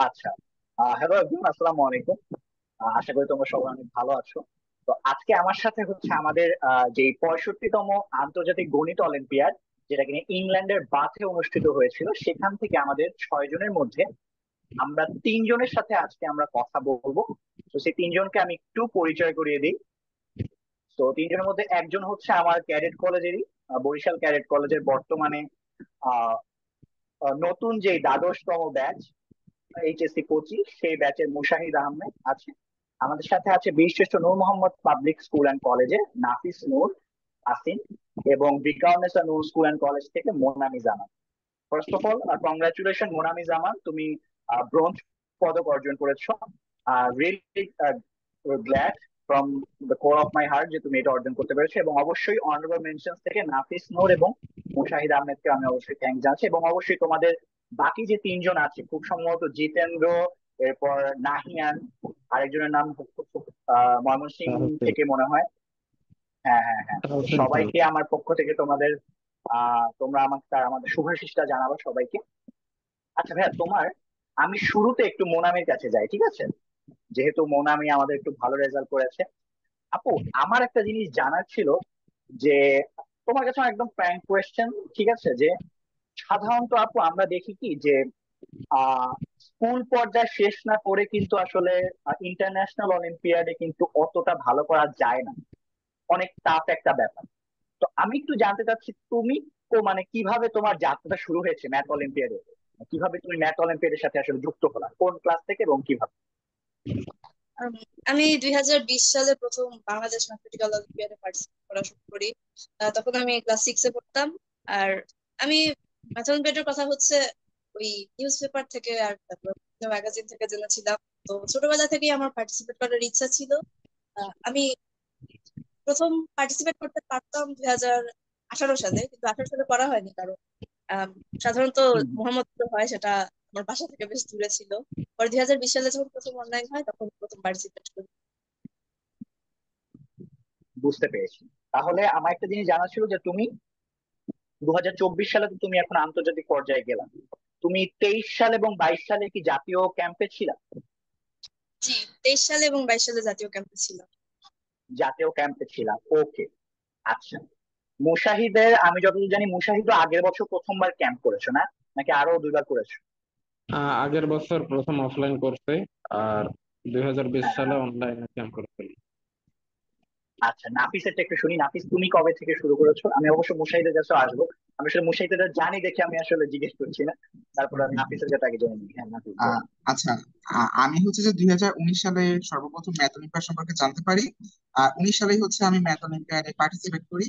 আচ্ছা। Hello everyone, আসসালামু আলাইকুম। আশা করি তোমরা সবাই অনেক ভালো আছো। তো আজকে আমার সাথে হচ্ছে আমাদের যে 65তম আন্তর্জাতিক গণিত অলিম্পিয়াড, যেটা কিনা ইংল্যান্ডের বাথে অনুষ্ঠিত হয়েছিল, সেখান থেকে আমাদের 6 জনের মধ্যে আমরা 3 জনের সাথে আজকে আমরা কথা বলবো। তো সেই 3 জনকে আমি একটু পরিচয় করিয়ে দিই। তো 3 জনের মধ্যে একজন হচ্ছে আমার ক্যাডেট কলেজেরই, বরিশাল ক্যাডেট কলেজের বর্তমানে আহ নতুন যে দ্বাদশতম ব্যাচ, এইচএসসি 25, সেই ব্যাচের মুশাহিদ আহমেদ আছে। আমাদের সাথে আছে বীরশ্রেষ্ঠ Noor Mohammad public school and কলেজে নাফিস নূর আসিন, এবং Viqarunnisa Noor school and college থেকে Monami Zaman. First of all, congratulation Monami Zaman, তুমি ব্রোঞ্জ পদক অর্জন করেছো। Really glad from the core of my heart যে তুমি এটা অর্জন করতে পেরেছো। এবং অবশ্যই অনারেবল মেনশন থেকে নাফিস নূর এবং মুশাহিদ আহমেদকে আমি অবশ্যই থ্যাংক জানাচ্ছি। এবং অবশ্যই তোমাদের বাকি যে 3 জন আছে, খুব সম্ভবত জিতেন্দ্র, এরপর নাহিয়ান, আরেকজনের নাম ময়মনসিংহ হোসেন থেকে মনে হয়। হ্যাঁ, হ্যাঁ, হ্যাঁ। তো হোসেন খান। সবাইকে আমার পক্ষ থেকে তোমাদের তোমরা আমাকে আমাদের শুভাশিসটা জানাবো সবাইকে। আচ্ছা ভাইয়া, আমি শুরুতে একটু মোনামির কাছে যাই, ঠিক আছে? যেহেতু মোনামি আমাদের একটু ভালো রেজাল্ট করেছে। আপু, আমার একটা জিনিস জানার ছিল যে তোমার কাছে আমার একদম ফ্র্যাঙ্ক কোয়েশ্চেন, ঠিক আছে? যে সাধারণত আপু আমরা দেখি কি যে আহ স্কুল পর্যায়ে শেষ না করে কিন্তু আসলে ইন্টারন্যাশনাল অলিম্পিয়াডে কিন্তু অতটা ভালো করা যায় না। অনেক টাফ একটা ব্যাপার। তো আমি একটু জানতে চাচ্ছি, তুমি মানে কিভাবে তোমার যাত্রাটা শুরু হয়েছে ম্যাথ অলিম্পিয়াডে? কিভাবে তুমি ম্যাথ অলিম্পিয়াডের সাথে আসলে যুক্ত হলা, কোন ক্লাস থেকে এবং কিভাবে? আম, আমি 2020 সালে প্রথম বাংলাদেশ ম্যাথমেটিক্যাল অলিম্পিয়াডে পার্টিসিপেট করা শুরু করি। তখন আমি ক্লাস 6-এ পড়তাম। আর আমি ম্যাথ অলিম্পিয়াডের কথা হচ্ছে ওই নিউজ পেপার থেকে আর তারপর ম্যাগাজিন থেকে জেনেছিলাম। তো ছোটবেলা থেকেই আমার পার্টিসিপেট করার ইচ্ছা ছিল। আমি প্রথম পার্টিসিপেট করতে পারতাম 2018 সালে, কিন্তু 18 সালে করা হয়নি কারণ আম, সাধারণত হুম, মোহাম্মদপুর হয়, সেটা আমার বাসা থেকে বেশ দূরে ছিল। পরে 2020 সালে যখন প্রথম অনলাইন হয় তখন প্রথম পার্টিসিপেট করি। বুঝতে পেরেছি। তাহলে আমার একটা জিনিস জানা ছিল যে তুমি 2024 সালে তো তুমি এখন আন্তর্জাতিক পর্যায়ে গেলা। তুমি 23 সাল এবং 22 সালে কি জাতীয় ক্যাম্পে ছিলা? জি, 23 সালে এবং 22 সালে জাতীয় ক্যাম্পে ছিলাম। জাতীয় ক্যাম্পে ছিলাম, ওকে। আচ্ছা, মুশাহিদের আমি যতদূর জানি মুশাহিদও আগের বছর প্রথমবার ক্যাম্প করেছো না, নাকি আরো 2বার করেছো? আগের বছর প্রথম অফলাইন করছে, আর 2020 হ্যাঁ, সালে হ্যাঁ। অনলাইনে ক্যাম্প করছে। আচ্ছা, নাফিসেরটা একটু শুনি। নাফিস, তুমি কবে থেকে শুরু করেছো? আমি অবশ্য মুশাহিদের কাছে আসবো। আমি আসলে মুশাহিদটা জানি দেখে আমি আসলে জিজ্ঞেস করছি না। তারপর আমি নাফিসের কাছে আগে জেনে নিই। হ্যাঁ, নাফিস বল। আহ আচ্ছা। আমি হচ্ছে যে 2019 সালে সর্বপ্রথম ম্যাথ অলিম্পিয়াড সম্পর্কে জানতে পারি। 19 সালে হচ্ছে আমি ম্যাথ অলিম্পিয়াডে পার্টিসিপেট করি।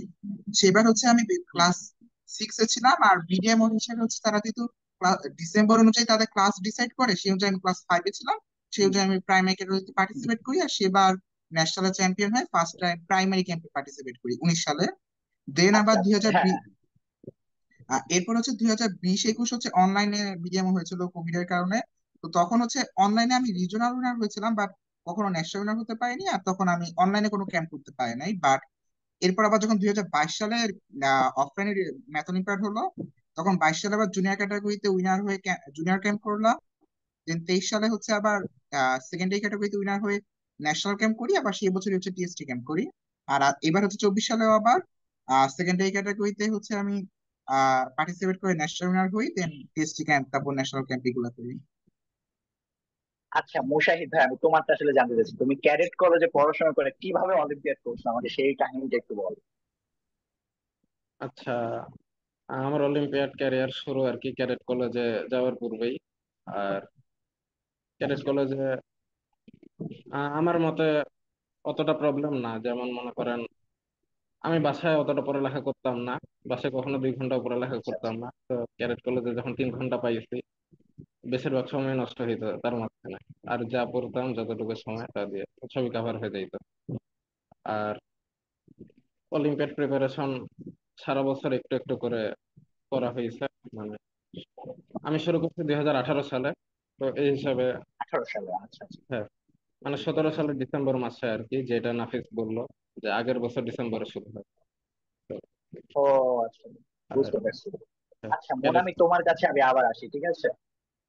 সেবার হচ্ছে আমি হুম, ক্লাস 6-এ ছিলাম, আর মিডিয়াম হিসেবে হচ্ছে তারা যেহেতু ডিসেম্বর অনুযায়ী তাদের ক্লাস ডিসাইড করে, সেই অনুযায়ী আমি ক্লাস 5-এ ছিলাম। সেই হুম। অনুযায়ী আমি প্রাইমারি ক্যাটাগরিতে পার্টিসিপেট করি, আর সেবার ন্যাশনাল চ্যাম্পিয়ন হয়ে ফার্স্ট টাইম প্রাইমারি ক্যাম্পে পার্টিসিপেট করি 19 সালে। দেন আচ্ছা, আবার দুই আচ্ছা, হাজার হ্যাঁ, হ্যাঁ। এরপর হচ্ছে 2020-21 হচ্ছে অনলাইনে মিডিয়াম হয়েছিল কোভিড এর কারণে। তো তখন হচ্ছে অনলাইনে আমি রিজনাল উইনার হয়েছিলাম, বাট কখনো ন্যাশনাল উইনার হতে পারিনি, আর তখন আমি অনলাইনে কোনো ক্যাম্প করতে পারি নাই। বাট এরপর আবার যখন 2022 সালে অফলাইনে ম্যাথ অলিম্পিয়াড হলো, তখন 22 সালে আবার জুনিয়র ক্যাটাগরিতে উইনার হয়ে জুনিয়র ক্যাম্প করলাম। দেন 23 সালে হচ্ছে আবার সেকেন্ডারি ক্যাটাগরিতে উইনার হয়ে ন্যাশনাল ক্যাম্প করি, আবার সেই বছরই হচ্ছে টিএসটি ক্যাম্প করি। আর এবার হচ্ছে 24 সালেও আবার সেকেন্ডারি ক্যাটাগরিতে হচ্ছে আমি পার্টিসিপেট করে ন্যাশনাল উইনার হই, দেন টিএসটি ক্যাম্প, তারপর ন্যাশনাল ক্যাম্প এগুলো করি। আচ্ছা মুশাহিদ ভাই, আমি তোমারটা আসলে জানতে চাচ্ছি, তুমি ক্যাডেট কলেজে পড়াশোনা করে কিভাবে অলিম্পিয়াড করছো, আমাকে সেই কাহিনীটা একটু বল। আচ্ছা, আমার অলিম্পিয়াড ক্যারিয়ার শুরু আর কি ক্যাডেট কলেজে যাওয়ার পূর্বেই। আর ক্যাডেট কলেজে আমার মতে অতটা প্রবলেম না, যেমন মনে করেন আমি বাসায় অতটা পড়ালেখা করতাম না। বাসায় কখনো 2 ঘন্টা পড়ালেখা আচ্ছা, করতাম আচ্ছা। না, তো ক্যাডেট কলেজে যখন 3 ঘন্টা পাইছি, বেশিরভাগ সময় নষ্ট হইতো তার মাঝখানে। আর যা পড়তাম যতটুকু সময় তা দিয়ে সবই কাভার হয়ে যাইতো। আর অলিম্পিয়াড প্রিপারেশন সারা বছর একটু একটু করে করা হয়েছে। মানে আমি শুরু করছি 2018 সালে, তো এই হিসাবে 18 সালে, আচ্ছা, আচ্ছা। হ্যাঁ, মানে 2017 সালের ডিসেম্বর মাসে আর কি, যেটা নাফিস বললো যে আগের বছর ডিসেম্বরে শুরু হয়। তো ও, আচ্ছা, আর বুঝতে পারছি। আচ্ছা ক্যাডেট মোনামি, তোমার কাছে আমি আবার আসি, ঠিক আছে?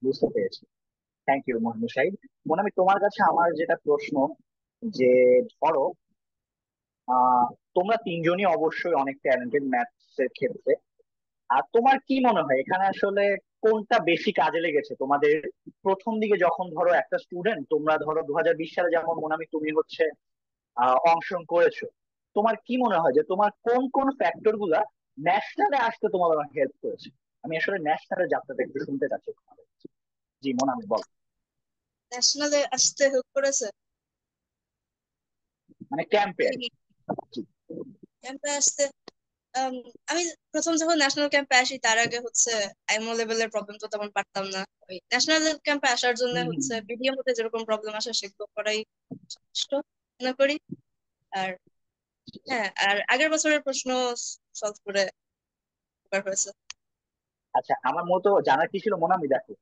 বুঝতে পেরেছি। Thank you Mohammad Shahid. আমি তোমার কাছে আমার যেটা প্রশ্ন, যে ধরো তোমরা তিনজনই অবশ্যই অনেক ট্যালেন্টেড ম্যাথস এর ক্ষেত্রে। আর তোমার কি মনে হয় এখানে আসলে কোনটা বেশি কাজে লেগেছে তোমাদের প্রথম দিকে, যখন ধরো একটা স্টুডেন্ট, তোমরা ধরো 2020 সালে যেমন মনে তুমি হচ্ছে অংশগ্রহণ করেছো, তোমার কি মনে হয় যে তোমার কোন কোন ফ্যাক্টর গুলা ন্যাশনালে আসতে তোমার হেল্প করেছে? আমি আসলে ন্যাশনালের যাত্রাটা একটু শুনতে চাচ্ছি তোমাদের কাছে। জি আমি বল। ন্যাশনালে আসতে হেল্প করেছে। মানে ক্যাম্পে আর কি। জি। ক্যাম্পে আসতে আম, আমি প্রথম যখন ন্যাশনাল ক্যাম্পে আসি তার আগে হচ্ছে আইমো লেভেলের প্রবলেম তো তেমন পারতাম না। ওই ন্যাশনাল ক্যাম্পে আসার জন্য হুম হুম হচ্ছে হুম। বিডিএম হতে যেরকম প্রবলেম আসে সেগুলো করাই যথেষ্ট মনে করি। আর হ্যাঁ, আর আগের বছরের প্রশ্ন সলভ করে উপকার হয়েছে। আচ্ছা, আমার মতো জানার কি ছিল আমি দেখো,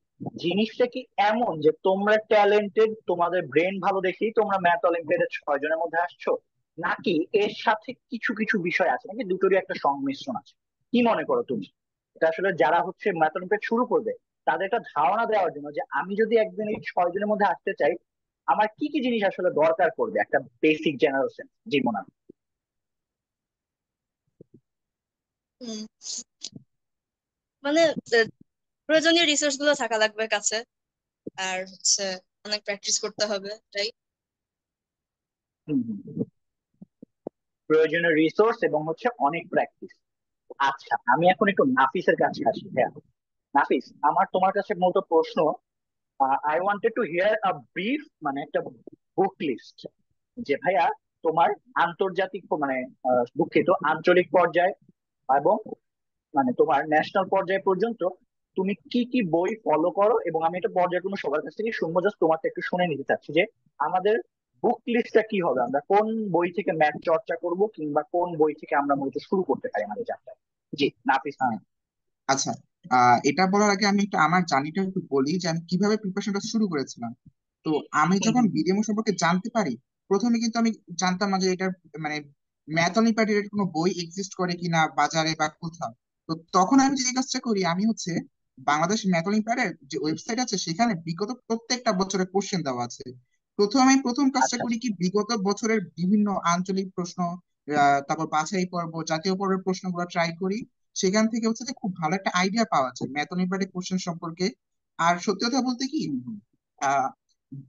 জিনিসটা কি এমন যে তোমরা ট্যালেন্টেড, তোমাদের ব্রেন ভালো দেখেই তোমরা ম্যাথ অলিম্পিয়াডের 6 জনের মধ্যে আসছো, নাকি এর সাথে কিছু কিছু বিষয় আছে, নাকি দুটোরই একটা সংমিশ্রণ আছে? কি মনে করো তুমি? এটা আসলে যারা হচ্ছে ম্যাথ অলিম্পিয়াড শুরু করবে তাদের একটা ধারণা দেওয়ার জন্য, যে আমি যদি একদিন এই 6 জনের মধ্যে আসতে চাই, আমার কি কি জিনিস আসলে দরকার পড়বে, একটা বেসিক জেনারেল সেন্স। জি মোনামি। হুম, মানে প্রয়োজনীয় রিসোর্স গুলো থাকা লাগবে কাছে, আর হচ্ছে অনেক প্র্যাকটিস করতে হবে, তাই। হুম হুম। প্রয়োজনীয় রিসোর্স এবং হচ্ছে অনেক প্র্যাকটিস। আচ্ছা, আমি এখন একটু নাফিসের কাছে আসি। হ্যাঁ নাফিস, আমার তোমার কাছে মূলত প্রশ্ন, I wanted to here a brief, মানে একটা বুক লিস্ট, যে ভাইয়া তোমার আন্তর্জাতিক দুঃখিত, আঞ্চলিক পর্যায়ে এবং তোমার ন্যাশনাল পর্যায়ে পর্যন্ত তুমি কি কি বই ফলো করো, এবং আমি এটা পর্যায়ক্রমে সবার কাছ থেকে শুনবো, জাস্ট তোমারটা একটু শুনে নিতে চাচ্ছি যে আমাদের বুক লিস্টটা কি হবে, আমরা কোন বই থেকে ম্যাথ চর্চা করব, কিংবা কোন বই থেকে আমরা মূলত শুরু করতে পারি আমাদের যাত্রা। জি নাফিস তুমি। আচ্ছা, এটা বলার আগে আমি একটু আমার জার্নিটা একটু বলি যে আমি কিভাবে প্রিপারেশনটা শুরু করেছিলাম। তো আমি হুম যখন হুম হুম। বিডিএম সম্পর্কে জানতে পারি, প্রথমে কিন্তু আমি জানতাম না যে এটার মানে ম্যাথ অলিম্পিয়াডের কোনো বই এক্সিস্ট করে কিনা বাজারে বা কোথাও। তো তখন আমি যে কাজটা করি, আমি হচ্ছে বাংলাদেশ ম্যাথ অলিম্পিয়াডের যে ওয়েবসাইট আছে সেখানে বিগত প্রত্যেকটা বছরের কোশ্চেন দেওয়া আছে। প্রথম কাজটা আচ্ছা করি আচ্ছা। কি, বিগত বছরের বিভিন্ন আঞ্চলিক প্রশ্ন, তারপর বাছাই পর্ব, জাতীয় পর্বের প্রশ্নগুলো ট্রাই করি। সেখান থেকে হচ্ছে যে খুব ভালো একটা আইডিয়া পাওয়া যায় ম্যাথ অলিম্পিয়াডের কোশ্চেন সম্পর্কে। আর সত্যি কথা বলতে কি, হুম হুম। আহ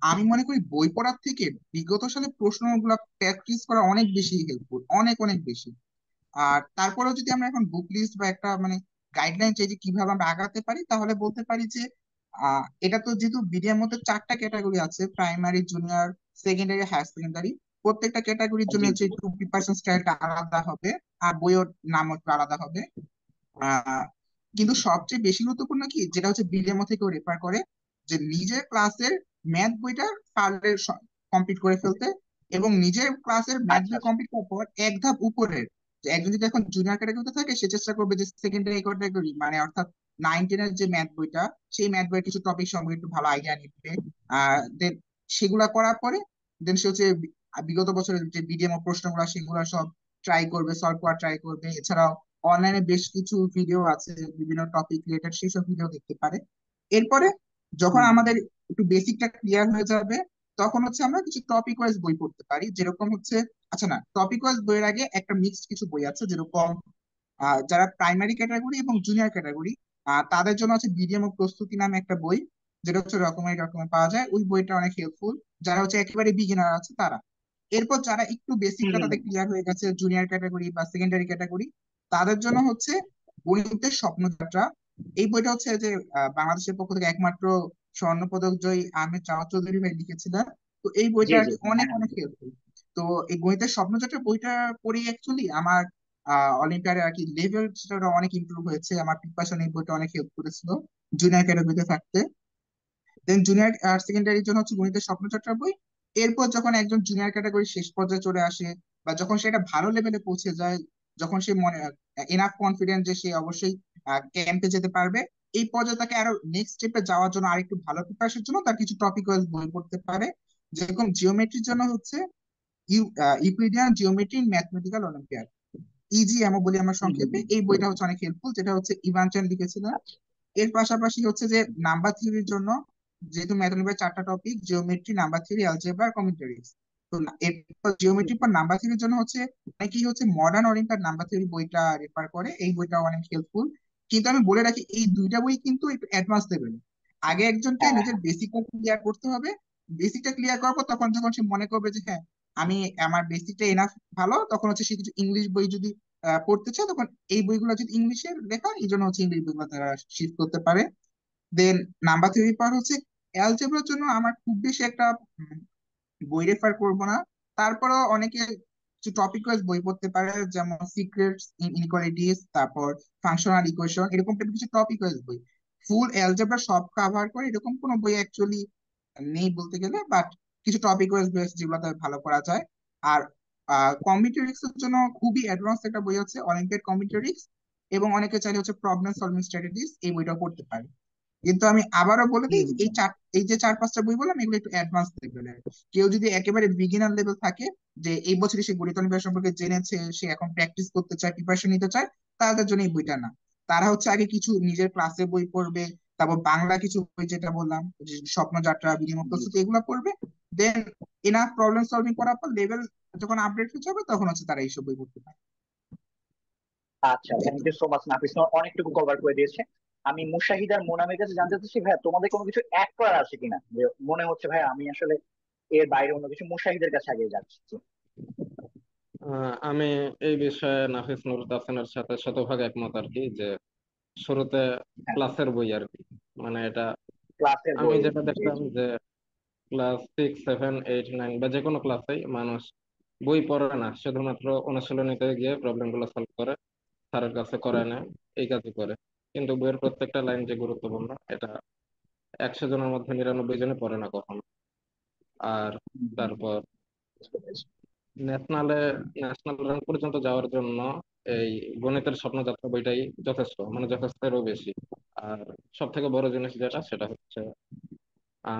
আমি মনে করি বই পড়ার থেকে বিগত সালে প্রশ্নগুলো প্র্যাকটিস করা অনেক বেশি হেল্পফুল, অনেক অনেক বেশি। আর তারপরেও যদি আমরা এখন বুক লিস্ট বা একটা গাইডলাইন চাই যে কিভাবে আমরা আগাতে পারি, তাহলে বলতে পারি যে এটা তো যেহেতু বিডিএর মধ্যে 4টা ক্যাটাগরি আছে, primary, junior, secondary, higher secondary. প্রত্যেকটা ক্যাটাগরির জন্য জি হচ্ছে জি। একটু প্রিপারেশন স্টাইলটা আলাদা হবে, আর বইয়ের নাম একটু আলাদা হবে। আহ কিন্তু সবচেয়ে বেশি গুরুত্বপূর্ণ কি, যেটা হচ্ছে বিডেমো থেকেও রেফার করে, যে নিজের ক্লাসের ম্যাথ বইটা পারলে কমপ্লিট করে ফেলতে, এবং নিজের ক্লাসের ম্যাথ আচ্ছা বই আচ্ছা। কমপ্লিট করার পর এক ধাপ উপরের, যে একজন যদি এখন জুনিয়র ক্যাটাগরিতে থাকে সে চেষ্টা করবে যে সেকেন্ডারি ক্যাটাগরি, মানে অর্থাৎ 9-10-এর যে ম্যাথ বইটা, সেই ম্যাথ বইয়ের কিছু টপিক সম্পর্কে একটু ভালো আইডিয়া নিবে। দেন সেগুলা করার পরে দেন সে হচ্ছে বিগত বছরের যে বিডিএম প্রশ্নগুলো সেগুলো সব ট্রাই করবে, সলভ করা ট্রাই করবে। এছাড়াও অনলাইনে বেশ কিছু ভিডিও আছে বিভিন্ন টপিক রিলেটেড, সেই সব ভিডিও দেখতে পারে। এরপরে যখন হুম হুম আমাদের একটু বেসিকটা ক্লিয়ার হয়ে যাবে, তখন হচ্ছে আমরা কিছু টপিক ওয়াইজ বই পড়তে পারি, যেরকম হচ্ছে, আচ্ছা না, টপিক ওয়াইজ বইয়ের আগে একটা মিক্সড কিছু বই আছে, যেরকম যারা প্রাইমারি ক্যাটাগরি এবং জুনিয়র ক্যাটাগরি তাদের জন্য হচ্ছে বিডিএম ও প্রস্তুতি নামে একটা বই, যেটা হচ্ছে রকমারি রকমে পাওয়া যায়। ওই বইটা অনেক হেল্পফুল যারা হচ্ছে একেবারে বিগিনার আছে তারা। এরপর যারা একটু হুম বেসিকটা হুম তাদের হুম। ক্লিয়ার হয়ে গেছে, জুনিয়র ক্যাটাগরি বা সেকেন্ডারি ক্যাটাগরি, তাদের জন্য হচ্ছে গণিতের স্বপ্নযাত্রা। এই বইটা হচ্ছে যে বাংলাদেশের পক্ষ থেকে একমাত্র স্বর্ণপদক জয়ী আহমেদ চাওয়াত চৌধুরী ভাই লিখেছিলেন। তো এই জি বইটা আর জি। কি হ্যাঁ অনেক হ্যাঁ। অনেক হেল্পফুল। তো এই গণিতের স্বপ্নযাত্রা বইটা পড়ে অ্যাকচুয়ালি আমার অলিম্পিয়াডে আর কি লেভেল সেটা অনেক ইমপ্রুভ হয়েছে। আমার প্রিপারেশন এই বইটা অনেক হেল্প করেছিল জুনিয়র ক্যাটাগরিতে থাকতে। দেন জুনিয়র আর সেকেন্ডারির জন্য হচ্ছে গণিতের স্বপ্নযাত্রা বই। এরপর যখন একজন জুনিয়র ক্যাটাগরি শেষ পর্যায়ে চলে আসে, বা যখন সে একটা ভালো লেভেলে পৌঁছে যায়, যখন সে মনে এনাফ কনফিডেন্ট যে সে অবশ্যই ক্যাম্পে যেতে পারবে, এই পর্যায়ে তাকে আরো নেক্সট স্টেপে যাওয়ার জন্য আরেকটু ভালো প্রিপারেশনের জন্য তার কিছু টপিক ওয়াইজ বই পড়তে পারে। যেরকম জিওমেট্রির জন্য হচ্ছে Euclidean geometry in mathematical olympiad, EGMO বলি আমরা হুম হুম সংক্ষেপে। হুম। এই বইটা হচ্ছে অনেক হেল্পফুল, যেটা হচ্ছে ইভান চ্যান লিখেছিলেন। আচ্ছা। এর পাশাপাশি হচ্ছে যে নাম্বার থিওরির জন্য যেহেতু ম্যাথমেটিক্যাল 4টা topic, geometry, number theory, algebra আর কম্পিউটারিক্স। তো এরপর জিওমেট্রি পর নাম্বার থিওরির জন্য হচ্ছে অনেকেই হচ্ছে মডার্ন অলিম্পিয়াড নাম্বার থিওরি বইটা রেফার করে, এই বইটা অনেক হেল্পফুল। কিন্তু আমি বলে রাখি এই দুইটা বই কিন্তু একটু অ্যাডভান্স লেভেল। আগে একজনকে হ্যাঁ, নিজের বেসিকটা ক্লিয়ার করতে হবে। বেসিকটা ক্লিয়ার করার পর তখন যখন সে মনে করবে যে হ্যাঁ আমি আমার বেসিকটা এনাফ ভালো, তখন হচ্ছে সে কিছু ইংলিশ বই যদি পড়তে চায়, তখন এই বইগুলো যদি ইংলিশে লেখা, এই জন্য হচ্ছে ইংলিশ বইগুলো তারা শিফট করতে পারে। দেন নাম্বার থিওরি পার হচ্ছে অ্যালজেব্রার জন্য আমার খুব বেশি একটা বই রেফার করব না। তারপরও অনেকে কিছু টপিক ওয়াইজ বই পড়তে পারে, যেমন সিক্রেটস ইন ইনইকুয়ালিটিস, তারপর ফাংশনাল ইকুয়েশন, এরকম টাইপের কিছু টপিক ওয়াইজ বই। ফুল অ্যালজেব্রা সব কাভার করে এরকম কোনো বই অ্যাকচুয়ালি নেই বলতে গেলে, বাট কিছু টপিক ওয়াইজ বই আছে যেগুলোতে ভালো করা যায়। আর কম্পিউটারিক্স এর জন্য খুবই অ্যাডভান্স একটা বই হচ্ছে অলিম্পিয়াড কম্পিউটারিক্স, এবং অনেকে চাইলে হচ্ছে প্রবলেম সলভিং স্ট্র্যাটেজিস, এই বইটাও পড়তে পারে। কিন্তু আমি আবারও বলে দিই, হুম, হুম, হুম। এই যে 4-5টা বই বললাম এগুলো একটু অ্যাডভান্স লেভেলের। কেউ যদি একেবারে বিগিনার লেভেল থাকে, যে এই বছরই সে গণিত অলিম্পিয়াড সম্পর্কে জেনেছে, সে এখন প্র্যাকটিস করতে চায়, প্রিপারেশন নিতে চায়, তাদের জন্য এই বইটা না। তারা হচ্ছে আগে কিছু নিজের ক্লাসে বই পড়বে, তারপর বাংলা কিছু বই যেটা বললাম, যে স্বপ্নযাত্রা, বিনিময় জি, প্রস্তুতি, জি। এগুলো পড়বে। দেন এনাফ প্রবলেম সলভিং করার পর লেভেল যখন আপডেট হয়ে যাবে, তখন হচ্ছে তারা এইসব বই পড়তে পারে। আচ্ছা, এই থ্যাংক তো। ইউ সো মাচ নাফিস, অনেকটুকু কভার করে দিয়েছে। আমি মুশাহিদ আর মোনামের কাছে জানতে চাচ্ছি, ভাই তোমাদের কোনো কিছু অ্যাড করার আছে কিনা, যে মনে হচ্ছে ভাই আমি আসলে এর বাইরে অন্য কিছু, মুশাহিদের কাছে আগে যাচ্ছি। আমি এই বিষয়ে নাফিস নুর তাসিনের সাথে শতভাগ একমত আর কি, যে শুরুতে হ্যাঁ, ক্লাসের বই আর কি, মানে এটা ক্লাসের আমি বই। যেটা জি, দেখলাম জি। যে ক্লাস 6, 7, 8, 9 বা যে কোনো ক্লাসেই মানুষ বই পড়ে না, শুধুমাত্র অনুশীলনীতে গিয়ে প্রবলেম গুলো সলভ করে, স্যারের কাছে করায় নেয়, এই কাজই করে। কিন্তু বইয়ের প্রত্যেকটা লাইন যে গুরুত্বপূর্ণ, এটা 100 জনের মধ্যে 99 জনে পড়ে না কখনো। আর হুম, হুম, হুম। তারপর বুঝতে পেরেছি। ন্যাশনালে ন্যাশনাল র্যাঙ্ক পর্যন্ত যাওয়ার জন্য এই গণিতের স্বপ্নযাত্রা বইটাই যথেষ্ট, মানে যথেষ্টেরও বেশি। আর সব থেকে বড় জিনিস যেটা, আচ্ছা, সেটা হচ্ছে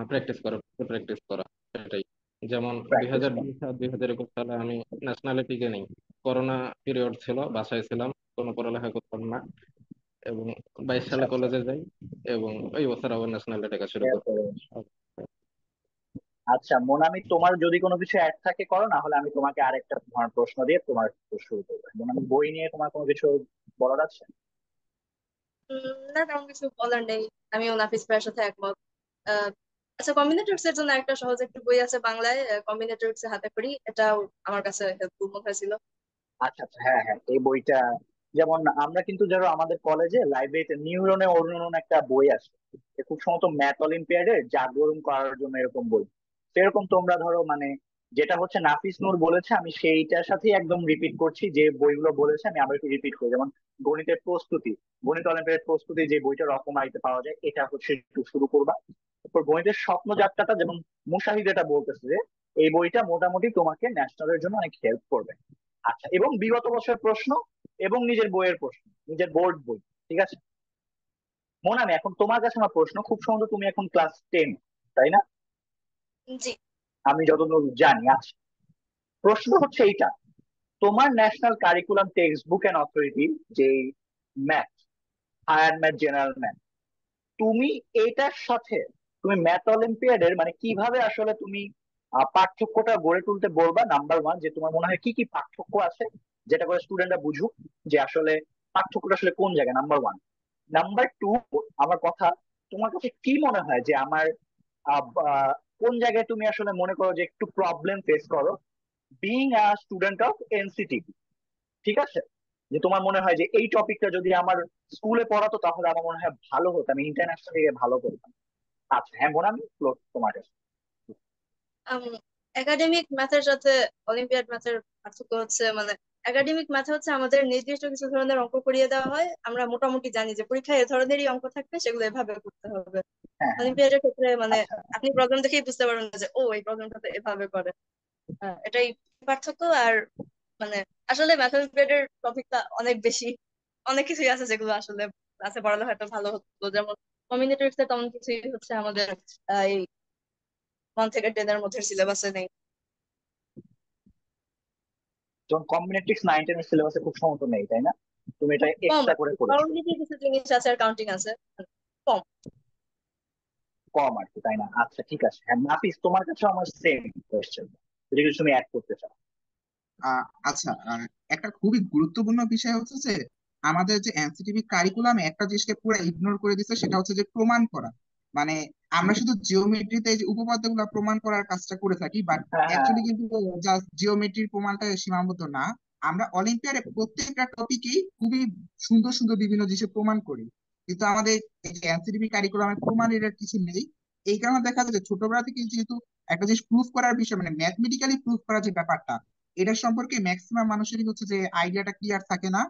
প্র্যাকটিস করা, প্র্যাকটিস করা, সেটাই। যেমন দুই প্র্যাকটিস হাজার করা। বিশ আর 2021 সালে আমি ন্যাশনালে টিকে নেই, করোনা পিরিয়ড ছিল, বাসায় ছিলাম, কোনো পড়ালেখা করতাম না। এবং 22 সালে আচ্ছা, আচ্ছা। কলেজে যাই, এবং ওই বছর আবার ন্যাশনালে টেকা শুরু করি। এরপরে আচ্ছা মোনামি, তোমার যদি কোনো কিছু অ্যাড থাকে করো, না হলে আমি তোমাকে আরেকটা তোমার প্রশ্ন দিয়ে তোমার শুরু করবো। মোনামি, বই নিয়ে তোমার কোনো কিছু বলার আছে? না, তেমন কিছু বলার নেই। আমিও নাফিস ভাইয়ের সাথে একমত। আহ, আচ্ছা, কম্বিনেটরিক্স এর জন্য একটা সহজ একটা বই আছে বাংলায়, কম্বিনেটরিক্স এর হাতে করি, এটাও আমার কাছে হেল্পফুল মনে হয়েছিল। আচ্ছা, আচ্ছা। হ্যাঁ, হ্যাঁ, এই বইটা যেমন আমরা কিন্তু ধরো আমাদের কলেজে লাইব্রেরিতে নিউরনে অনুরণন একটা বই আছে, এ খুব সম্ভবত ম্যাথ অলিম্পিয়াডের জাগরণ করার জন্য এরকম বই। সেরকম তোমরা ধরো মানে যেটা হচ্ছে নাফিস নূর বলেছে, আমি সেইটার সাথেই একদম রিপিট করছি, যে বইগুলো বলেছে আমি আবার একটু রিপিট করি। যেমন গণিতের প্রস্তুতি, গণিত অলিম্পিয়াডের প্রস্তুতি, যে বইটা রকমারিতে পাওয়া যায়, এটা হচ্ছে একটু শুরু করবা। তারপর গণিতের স্বপ্নযাত্রাটা, যেমন মুশাহিদ এটা বলতেছে যে এই বইটা মোটামুটি তোমাকে ন্যাশনালের জন্য অনেক হেল্প করবে। আচ্ছা, এবং বিগত বছরের প্রশ্ন এবং নিজের বইয়ের প্রশ্ন, নিজের বোর্ড বই। ঠিক আছে মোনামি, এখন তোমার কাছে আমার প্রশ্ন, খুব সম্ভবত তুমি এখন ক্লাস 10, তাই না? জি। আমি যতদূর জানি। আচ্ছা, প্রশ্ন হচ্ছে এইটা, তোমার national curriculum textbook and authority, যে math, higher math, general math, তুমি এটার সাথে তুমি ম্যাথ অলিম্পিয়াডের মানে কিভাবে আসলে তুমি পার্থক্যটা গড়ে তুলতে বলবা? নাম্বার ওয়ান, যে তোমার মনে হয় কি কি পার্থক্য আছে, যেটা করে স্টুডেন্টরা বুঝুক যে আসলে পার্থক্যটা আসলে কোন জায়গায়। Number one. নাম্বার টু, আমার কথা, তোমার কাছে কি মনে হয় যে আমার কোন জায়গায় তুমি আসলে মনে করো যে একটু প্রবলেম ফেস করো, being a student of NCT? ঠিক আছে, যে তোমার মনে হয় যে এই টপিকটা যদি আমার স্কুলে পড়াতো তাহলে আমার মনে হয় ভালো হতো, আমি ইন্টারন্যাশনাল ভালো করতাম। আচ্ছা, হ্যাঁ বোন, আমি তোমার কাছে। একাডেমিক ম্যাথের সাথে অলিম্পিয়াড ম্যাথের পার্থক্য হচ্ছে, মানে একাডেমিক ম্যাথে হচ্ছে আমাদের নির্দিষ্ট কিছু ধরনের অঙ্ক করিয়ে দেওয়া হয়, আমরা মোটামুটি জানি যে পরীক্ষায় এ ধরনেরই অঙ্ক থাকবে, সেগুলো এভাবে করতে হবে। হ্যাঁ, হ্যাঁ। অলিম্পিয়াডের ক্ষেত্রে মানে আচ্ছা, আপনি প্রবলেম দেখেই বুঝতে পারবেন না যে ও এই প্রবলেমটা তো এভাবে করে। এটাই পার্থক্য। আর মানে আসলে ম্যাথমেটিক্সের টপিকটা অনেক বেশি, অনেক কিছুই আছে যেগুলো আসলে ক্লাসে পড়ালে হয়তো ভালো হতো। যেমন কম্বিনেটরিক্স এ তেমন কিছুই হচ্ছে আমাদের এই 1 থেকে 10 এর মধ্যে সিলেবাসে নেই। যেমন কম্বিনেট্রিক্স 9-10 সিলেবাসে খুব সম্ভবত নেই, তাই না? তুমি এটা কম এক্সট্রা আছে, করে করেছো। প্রবাবিলিটি কিছু জিনিস আছে আর কাউন্টিং আছে, কম। কম আর কি, তাই না? আচ্ছা ঠিক আছে। হ্যাঁ নাফিস, তোমার কাছে আমার সেম কোয়েশ্চেন, যদি কিছু তুমি অ্যাড করতে চাও। আচ্ছা, একটা খুবই গুরুত্বপূর্ণ বিষয় হচ্ছে যে আমাদের যে এনসিটিভি কারিকুলামে একটা জিনিসকে পুরো ইগনোর করে দিচ্ছে, সেটা হচ্ছে যে প্রমাণ করা। মানে আমরা শুধু জিওমেট্রিতে যে উপপাদ্যগুলো প্রমাণ করার কাজটা করে থাকি, বাট হ্যাঁ হ্যাঁ। অ্যাকচুয়ালি কিন্তু জাস্ট জিওমেট্রির প্রমাণটা সীমাবদ্ধ না। আমরা অলিম্পিয়াডে প্রত্যেকটা টপিকেই খুবই সুন্দর সুন্দর বিভিন্ন জিনিসের প্রমাণ করি, কিন্তু আমাদের এই যে এনসিটিভি কারিকুলামে প্রমাণের আর কিছু নেই। এই কারণে দেখা যায় যে ছোটবেলা থেকে যেহেতু একটা জিনিস প্রুফ করার বিষয়, মানে ম্যাথমেটিক্যালি প্রুফ করার যে ব্যাপারটা, এটা সম্পর্কে ম্যাক্সিমাম মানুষেরই হচ্ছে যে আইডিয়াটা ক্লিয়ার থাকে না।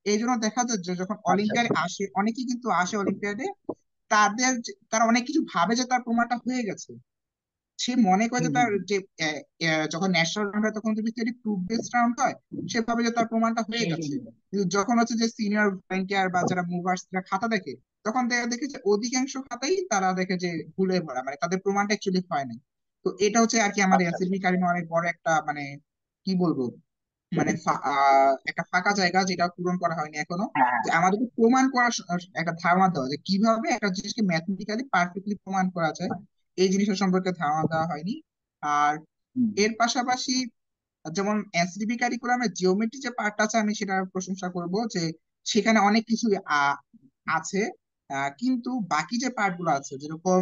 এই জন্য দেখা যায় যে যখন আচ্ছা অলিম্পিয়াডে আচ্ছা। আসে, অনেকেই কিন্তু আসে অলিম্পিয়াডে, তারা অনেক কিছু ভাবে যে তার প্রমাণটা হয়ে গেছে। সে মনে করে হুম যে হুম তার হুম। যে যখন ন্যাশনাল রাউন্ড হয় তখন যদি প্রুফ বেসড রাউন্ড হয়, সে ভাবে যে তার প্রমাণটা হয়ে হুম হুম গেছে। হুম। কিন্তু যখন হচ্ছে যে সিনিয়র ভলেন্টিয়ার বা যারা মুভার্স খাতা দেখে, তখন দেখে যে অধিকাংশ খাতাই তারা দেখে যে ভুলে ভরা, মানে তাদের প্রমাণটা অ্যাকচুয়ালি হয় নাই। তো এটা হচ্ছে আর কি আমাদের আচ্ছা আচ্ছা এনসিটিভি আচ্ছা। কারিমে অনেক বড় একটা, মানে কি বলবো, মানে একটা ফাঁকা জায়গা যেটা পূরণ করা হয়নি এখনো। হ্যাঁ হ্যাঁ। যে আমাদেরকে প্রমাণ করার একটা ধারণা দেওয়া, যে কিভাবে একটা জিনিসকে ম্যাথমেটিক্যালি পারফেক্টলি প্রমাণ করা যায়, এই জিনিসটা সম্পর্কে ধারণা দেওয়া হয়নি। আর হুম। এর পাশাপাশি যেমন এনসিটিভি কারিকুলামের জিওমেট্রি যে পার্ট আছে, আমি সেটার প্রশংসা করব যে সেখানে অনেক কিছু আছে। কিন্তু বাকি যে পার্ট গুলো আছে, যেরকম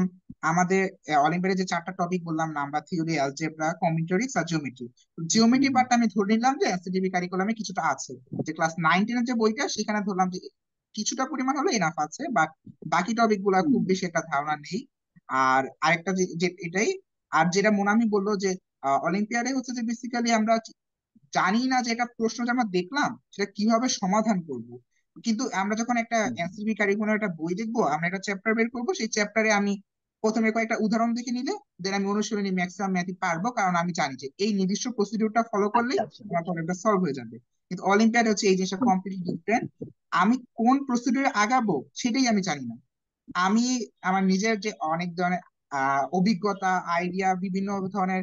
আমাদের অলিম্পিয়াডে যে চারটা টপিক বললাম, নাম্বার থিওরি, অ্যালজেব্রা, কম্বিনেটরিক্স আর জিওমেট্রি, হুম জিওমেট্রি হুম। পার্টটা আমি ধরে নিলাম যে এনসিটিভি কারিকুলামে কিছুটা আছে। যে ক্লাস 9-10 এর যে বইটা, সেখানে ধরলাম যে কিছুটা পরিমাণ হলো এনাফ আছে, বাট বাকি টপিক গুলা হুম খুব হুম। বেশি একটা ধারণা নেই। আর আরেকটা যে যে এটাই। আর যেটা মোনামি বললো যে অলিম্পিয়াডে হচ্ছে যে বেসিক্যালি আমরা জানি না যে একটা প্রশ্ন যে আমরা দেখলাম সেটা কিভাবে সমাধান করব। কিন্তু আমরা যখন একটা হুম। এনসিবি কারিকুলার একটা বই দেখবো, আমরা একটা চ্যাপ্টার বের করবো, সেই চ্যাপ্টারে আমি প্রথমে কয়েকটা উদাহরণ দেখে নিলে দেন আমি অনুশীলনী ম্যাক্সিমাম ম্যাথই পারবো, কারণ আমি জানি যে এই নির্দিষ্ট প্রসিডিউরটা ফলো করলেই আচ্ছা আচ্ছা। আমার প্রবলেমটা সলভ হয়ে যাবে। কিন্তু অলিম্পিয়াড হচ্ছে এই জিনিসটা হুম। Completely different. আমি কোন প্রসিডিউরে আগাবো সেটাই আমি জানি না। আমি আমার নিজের যে অনেক ধরনের অভিজ্ঞতা, আইডিয়া, বিভিন্ন ধরনের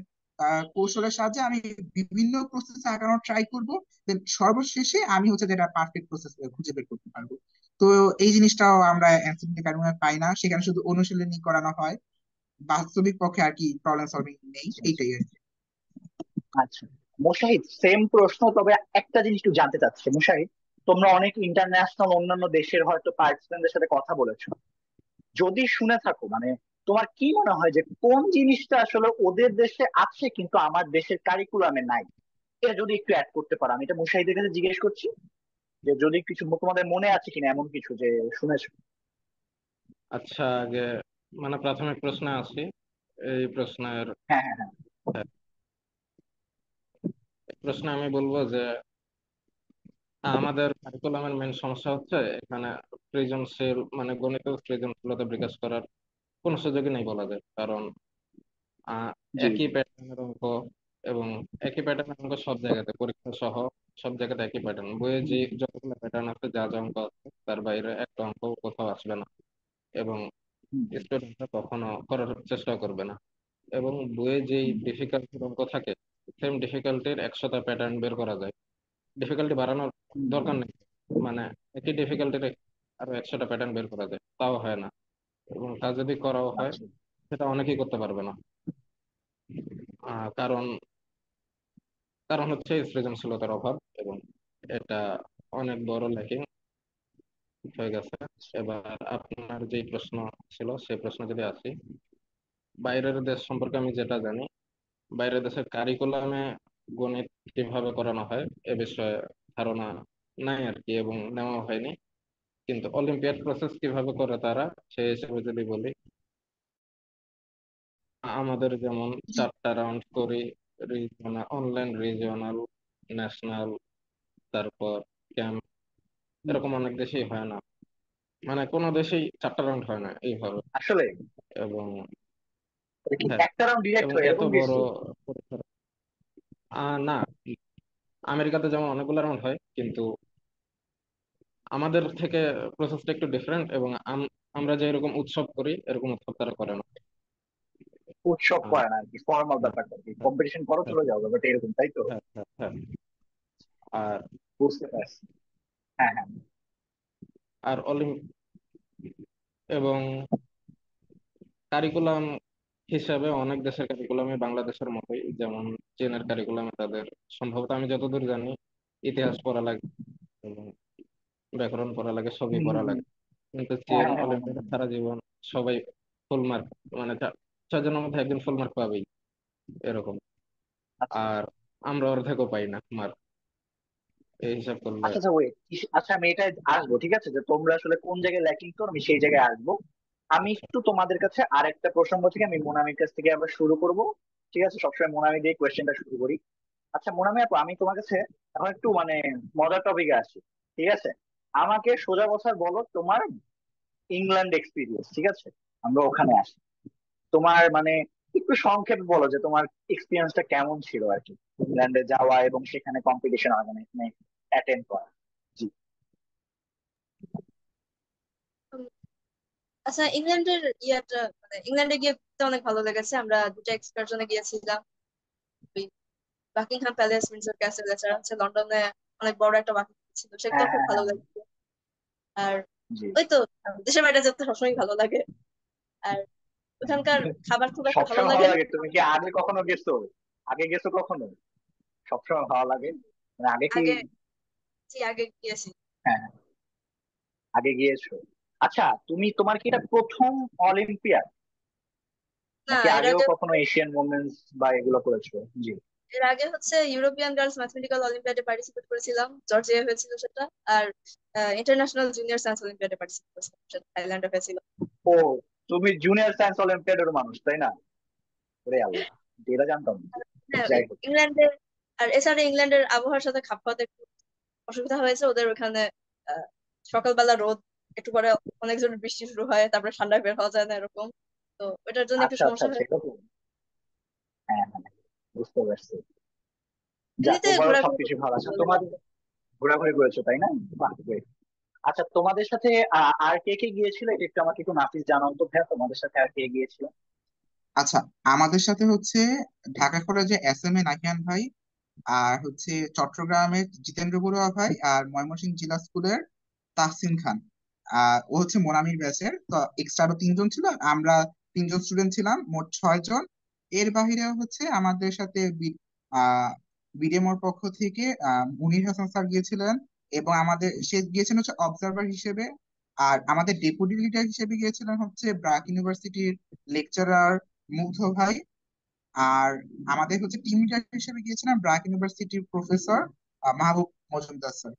কৌশলের সাহায্যে আমি বিভিন্ন প্রসেস আগানোর ট্রাই করব। দেন সর্বশেষে আমি হচ্ছে যেটা পারফেক্ট প্রসেস খুঁজে বের করতে পারবো। তো এই জিনিসটাও আমরা এনসিটিভি কারিকুলামে পাই না, সেখানে শুধু অনুশীলনী করানো হয়, বাস্তবিক পক্ষে আর কি প্রবলেম সলভিং নেই, আচ্ছা আচ্ছা। এইটাই আর কি। আচ্ছা মুশাহিদ, সেম প্রশ্ন, তবে একটা জিনিস একটু জানতে চাচ্ছি। মুশাহিদ, তোমরা অনেক ইন্টারন্যাশনাল অন্যান্য দেশের হয়তো পার্টিসিপেন্টদের সাথে কথা বলেছো, যদি শুনে থাকো মানে তোমার কি মনে হয় যে কোন জিনিসটা আসলে ওদের দেশে আছে কিন্তু আমার দেশের কারিকুলামে নাই? এটা যদি একটু অ্যাড করতে পারো। আমি এটা মুশাহিদের কাছে জিজ্ঞেস করছি, যে যদি কিছু তোমাদের মনে আছে কিনা এমন কিছু যে শুনেছো। আচ্ছা, আগে মানে প্রাথমিক প্রশ্নে আসি। এই প্রশ্নের হ্যাঁ হ্যাঁ হ্যাঁ। হ্যাঁ, এই প্রশ্নে আমি বলবো যে আমাদের কারিকুলামের মেন সমস্যা হচ্ছে এখানে সৃজনশীল মানে গণিত সৃজনশীলতা বিকাশ করার কোনো সুযোগই নেই বলা যায়। কারণ আহ, জি একই জি। প্যাটার্নের অঙ্ক এবং একই প্যাটার্নের অঙ্ক সব জায়গাতে, পরীক্ষা সহ সব জায়গাতে একই প্যাটার্ন। বইয়ে যে হুম যতগুলো প্যাটার্ন আছে, যা যা অঙ্ক আছে, তার বাইরে একটা অঙ্ক কোথাও আসবে না, এবং হুম হুম। স্টুডেন্টরা কখনো করার চেষ্টা করবে না। এবং বইয়ে যেই হুম ডিফিকাল্টির অঙ্ক থাকে, সেম ডিফিকাল্টির 100টা প্যাটার্ন বের করা যায়। ডিফিকাল্টি বাড়ানোর হুম দরকার হুম। নেই, মানে একই ডিফিকাল্টির আরো 100টা প্যাটার্ন বের করা যায়, তাও হয় না। এবং তা যদি করাও হয়, আচ্ছা। সেটা অনেকেই করতে পারবে না। কারণ কারণ হচ্ছে এই সৃজনশীলতার অভাব, এবং এটা অনেক বড় ল্যাকিং হয়ে গেছে। এবার আপনার যে প্রশ্ন ছিল, সেই প্রশ্ন যদি আসি, বাইরের দেশ সম্পর্কে আমি যেটা জানি, বাইরের দেশের কারিকুলামে গণিত কিভাবে করানো হয় এ বিষয়ে ধারণা নাই আর কি, এবং নেওয়া হয়নি। কিন্তু অলিম্পিয়াড প্রসেস কিভাবে করে তারা, সেই হিসেবে যদি বলি, আমাদের যেমন চারটা রাউন্ড করি, রিজিওনাল, অনলাইন, রিজিওনাল, ন্যাশনাল, তারপর ক্যাম্প, হুম। এরকম অনেক দেশেই হয় না। মানে কোনো দেশেই চারটা রাউন্ড হয় না এইভাবে। আসলে এবং এটা কি হ্যাঁ, একটা রাউন্ড ডিরেক্ট এবং হয় এত এরকম বড় কিছু? পরীক্ষা না। আমেরিকাতে যেমন অনেকগুলো রাউন্ড হয়, কিন্তু আমাদের থেকে প্রসেসটা একটু ডিফারেন্ট, এবং আমরা যে এরকম উৎসব করি, এরকম উৎসব তারা করে না। উৎসব আহ, করে না আর কি, ফর্মাল হ্যাঁ, ব্যাপারটা আর কি, হ্যাঁ, কম্পিটিশন করো হ্যাঁ, চলে যাও ব্যাপারটা এরকম, তাই তো? হ্যাঁ, হ্যাঁ, হ্যাঁ। আর বুঝতে পারছি। হ্যাঁ হ্যাঁ। আর এবং কারিকুলাম হিসাবে অনেক দেশের কারিকুলামে বাংলাদেশের মতোই, যেমন চীনের কারিকুলামে তাদের সম্ভবত আমি যতদূর জানি ইতিহাস পড়া লাগে এবং ব্যাকরণ পড়া লাগে, সবই হুম হুম পড়া হুম। লাগে। কিন্তু হ্যাঁ চীন হ্যাঁ হ্যাঁ হ্যাঁ অলিম্পিয়াডে সারা জীবন সবাই ফুল মার্ক, মানে ছয়জনের মধ্যে একজন ফুল মার্ক পাবেই এরকম। আচ্ছা আর আমরা অর্ধেকও পাই না মার্ক, এই হিসাব করলে। আচ্ছা আচ্ছা ওয়েট, আচ্ছা আমি এটা আসবো, ঠিক আছে, যে তোমরা আসলে কোন জায়গায় ল্যাকিং করো আমি সেই জায়গায় আসবো। আমি একটু তোমাদের কাছে আরেকটা প্রসঙ্গ থেকে আমি মোনামির কাছ থেকে আবার শুরু করব। ঠিক আছে, সবসময় মোনামি দিয়ে কোয়েশ্চেনটা শুরু করি। আচ্ছা মোনামি আপু, আমি তোমার কাছে এখন একটু মানে মজার টপিকে আসি। ঠিক আছে, আমাকে সোজা কথা বলো তোমার ইংল্যান্ড এক্সপিরিয়েন্স। ঠিক আছে, আমরা ওখানে আসি। তোমার মানে একটু সংক্ষেপে বলো যে তোমার এক্সপিরিয়েন্সটা কেমন ছিল আর কি, ইংল্যান্ডে যাওয়া এবং সেখানে কম্পিটিশন মানে অ্যাটেন্ড করা। জি। উম, আচ্ছা, ইংল্যান্ডের ইয়াটা মানে ইংল্যান্ডে গিয়ে ঘুরতে অনেক ভালো লেগেছে। আমরা দুটো এক্সকারশনে গিয়েছিলাম। ওই বাকিংহাম প্যালেস, উইন্ডসর ক্যাসেল, এছাড়া হচ্ছে লন্ডনে অনেক বড় একটা বাকি ছিল, সেগুলো হ্যাঁ খুব হ্যাঁ ভালো হ্যাঁ। লেগেছে। আর জি। ওই তো দেশের বাইরে যেতে সবসময় ভালো লাগে। আর ওখানকার খাবার খুব একটা ভালো সবসময় ভালো লাগে না। লাগে? তুমি কি আগে কখনো গেছো? আগে গেছো কখনো? সবসময় ভালো লাগে মানে আগে কি? আগে, জি আগে গিয়েছি। হ্যাঁ হ্যাঁ, আগে গিয়েছো। আচ্ছা তুমি, তোমার কি এটা প্রথম অলিম্পিয়াড, না, নাকি এর আগেও আগে কখনো এশিয়ান মুভমেন্টস বা এগুলো করেছো? জি। এর আগে হচ্ছে ইউরোপিয়ান গার্লস ম্যাথমেটিক্যাল অলিম্পিয়াডে পার্টিসিপেট করেছিলাম, জর্জিয়া হয়েছিল সেটা। আর ইন্টারন্যাশনাল জুনিয়র সায়েন্স অলিম্পিয়াডে পার্টিসিপেট করেছিলাম, সেটা থাইল্যান্ডে হয়েছিল। ও, তুমি জুনিয়র সায়েন্স অলিম্পিয়াডের মানুষ তাই না? ওরে আল্লাহ, এটা জানতাম না। হ্যাঁ, যাই হোক। ইংল্যান্ডে। আর এছাড়া ইংল্যান্ডের আবহাওয়ার সাথে খাপ খাওয়াতে একটু অসুবিধা হয়েছে ওদের ওখানে। আহ, সকালবেলা রোদ, একটু পরে অনেক জোরে বৃষ্টি শুরু হয়, তারপরে ঠান্ডায় বের হওয়া যায় না এরকম। তো ওটার জন্য একটু আচ্ছা আচ্ছা সমস্যা আচ্ছা, হয়। এটা তো, হ্যাঁ হ্যাঁ, বুঝতে পারছি। যাক, এমনিতে ওভারঅল ঘোরাঘুরি সবকিছু করতে ভালো আছে ভালো তোমার। লাগে। ঘোরাঘুরি করেছো তাই না? বাহ, great। আচ্ছা তোমাদের সাথে আর কে কে গিয়েছিল এটা একটু আমাকে একটু নাফিস জানাও তো ভাইয়া, তোমাদের সাথে আর কে গিয়েছিল? আচ্ছা, আমাদের সাথে হচ্ছে ঢাকা কলেজে SM নাহিয়ান ভাই, আর হচ্ছে চট্টগ্রামের জিতেন্দ্র বড়ুয়া ভাই, আর ময়মনসিংহ জিলা স্কুলের তাহসিন খান। ও হচ্ছে মোনামির ব্যাচের। তো এক্সট্রা আরো তিনজন ছিল, আর আমরা তিনজন স্টুডেন্ট ছিলাম, মোট 6 জন। এর বাহিরে হচ্ছে আমাদের সাথে বিডেমোর পক্ষ থেকে মুনির হাসান স্যার গিয়েছিলেন, এবং আমাদের সে গিয়েছেন হচ্ছে অবজারভার হিসেবে। আর আমাদের ডেপুটি লিডার হিসেবে গিয়েছিলেন হচ্ছে ব্রাক ইউনিভার্সিটির লেকচারার মুগ্ধ ভাই। আর আমাদের হচ্ছে টিম লিডার হিসেবে গিয়েছিলাম ব্রাক ইউনিভার্সিটির প্রফেসর মাহবুব মজুমদার স্যার।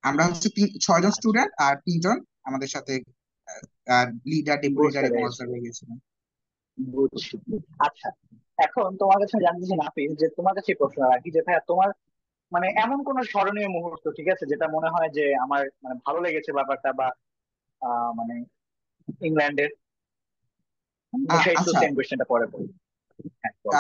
আমরা হচ্ছে 6 জন আচ্ছা, স্টুডেন্ট আর 3 জন আমাদের সাথে লিডার, ডেপুটি লিডার বুঝতে এবং পেরেছি, অবজারভার গিয়েছিলেন। বুঝছি। আচ্ছা, এখন তোমার কাছে আমি জানতে চাই নাফিস, যে তোমার কাছে এই প্রশ্ন রাখি যে ভাইয়া তোমার মানে এমন কোন স্মরণীয় মুহূর্ত, ঠিক আছে, যেটা মনে হয় যে আমার মানে ভালো লেগেছে ব্যাপারটা, বা মানে ইংল্যান্ডের। মুশাহিদ তো আচ্ছা, সেম কোয়েশ্চেনটা পরে বলি। হ্যাঁ বলো।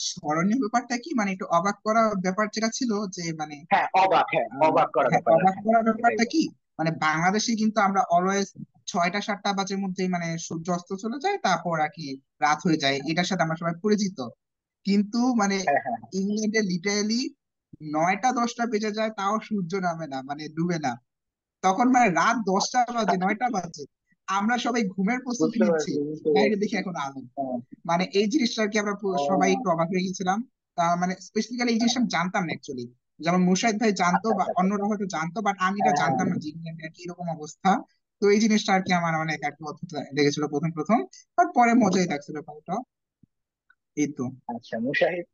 স্মরণীয় ব্যাপারটা কি, মানে একটু অবাক করা ব্যাপার যেটা ছিল যে মানে হ্যাঁ অবাক, হ্যাঁ অবাক করা হ্যাঁ, ব্যাপার, অবাক হ্যাঁ করার এটাই ব্যাপারটা বল। কি, মানে বাংলাদেশে কিন্তু আমরা অলওয়েজ 6টা 7টা বাজের মধ্যেই মানে সূর্য অস্ত চলে যায়, তারপর আর কি রাত হয়ে যায়, এটার সাথে আমরা সবাই পরিচিত। কিন্তু মানে হ্যাঁ হ্যাঁ ইংল্যান্ডে লিটারালি 9টা 10টা বেজে যায়, তাও সূর্য নামে না, মানে ডুবে না। তখন মানে রাত 10টা বাজে, হ্যাঁ, 9টা বাজে, আমরা সবাই ঘুমের প্রস্তুতি বুঝতে নিচ্ছি, পারছি বুঝতে বাইরে পারছি। দেখি এখন আলো। হ্যাঁ। মানে এই জিনিসটা আর কি আমরা সবাই ও একটু অবাক হয়ে গেছিলাম। মানে স্পেসিফিক্যালি এই জিনিসটা আমি জানতাম না অ্যাকচুয়ালি। যেমন মুশাহিদ ভাই জানতো আচ্ছা বা আচ্ছা আচ্ছা। অন্যরা হয়তো জানতো, বাট আমি এটা হ্যাঁ হ্যাঁ জানতাম না যে ইংল্যান্ডে আর কি এরকম অবস্থা। তো এই জিনিসটা আর কি আমার অনেক আর কি অদ্ভুত লেগেছিল প্রথম প্রথম, আর পরে মজাই লাগছিল ব্যাপারটা। এই তো। আচ্ছা মুশাহিদ,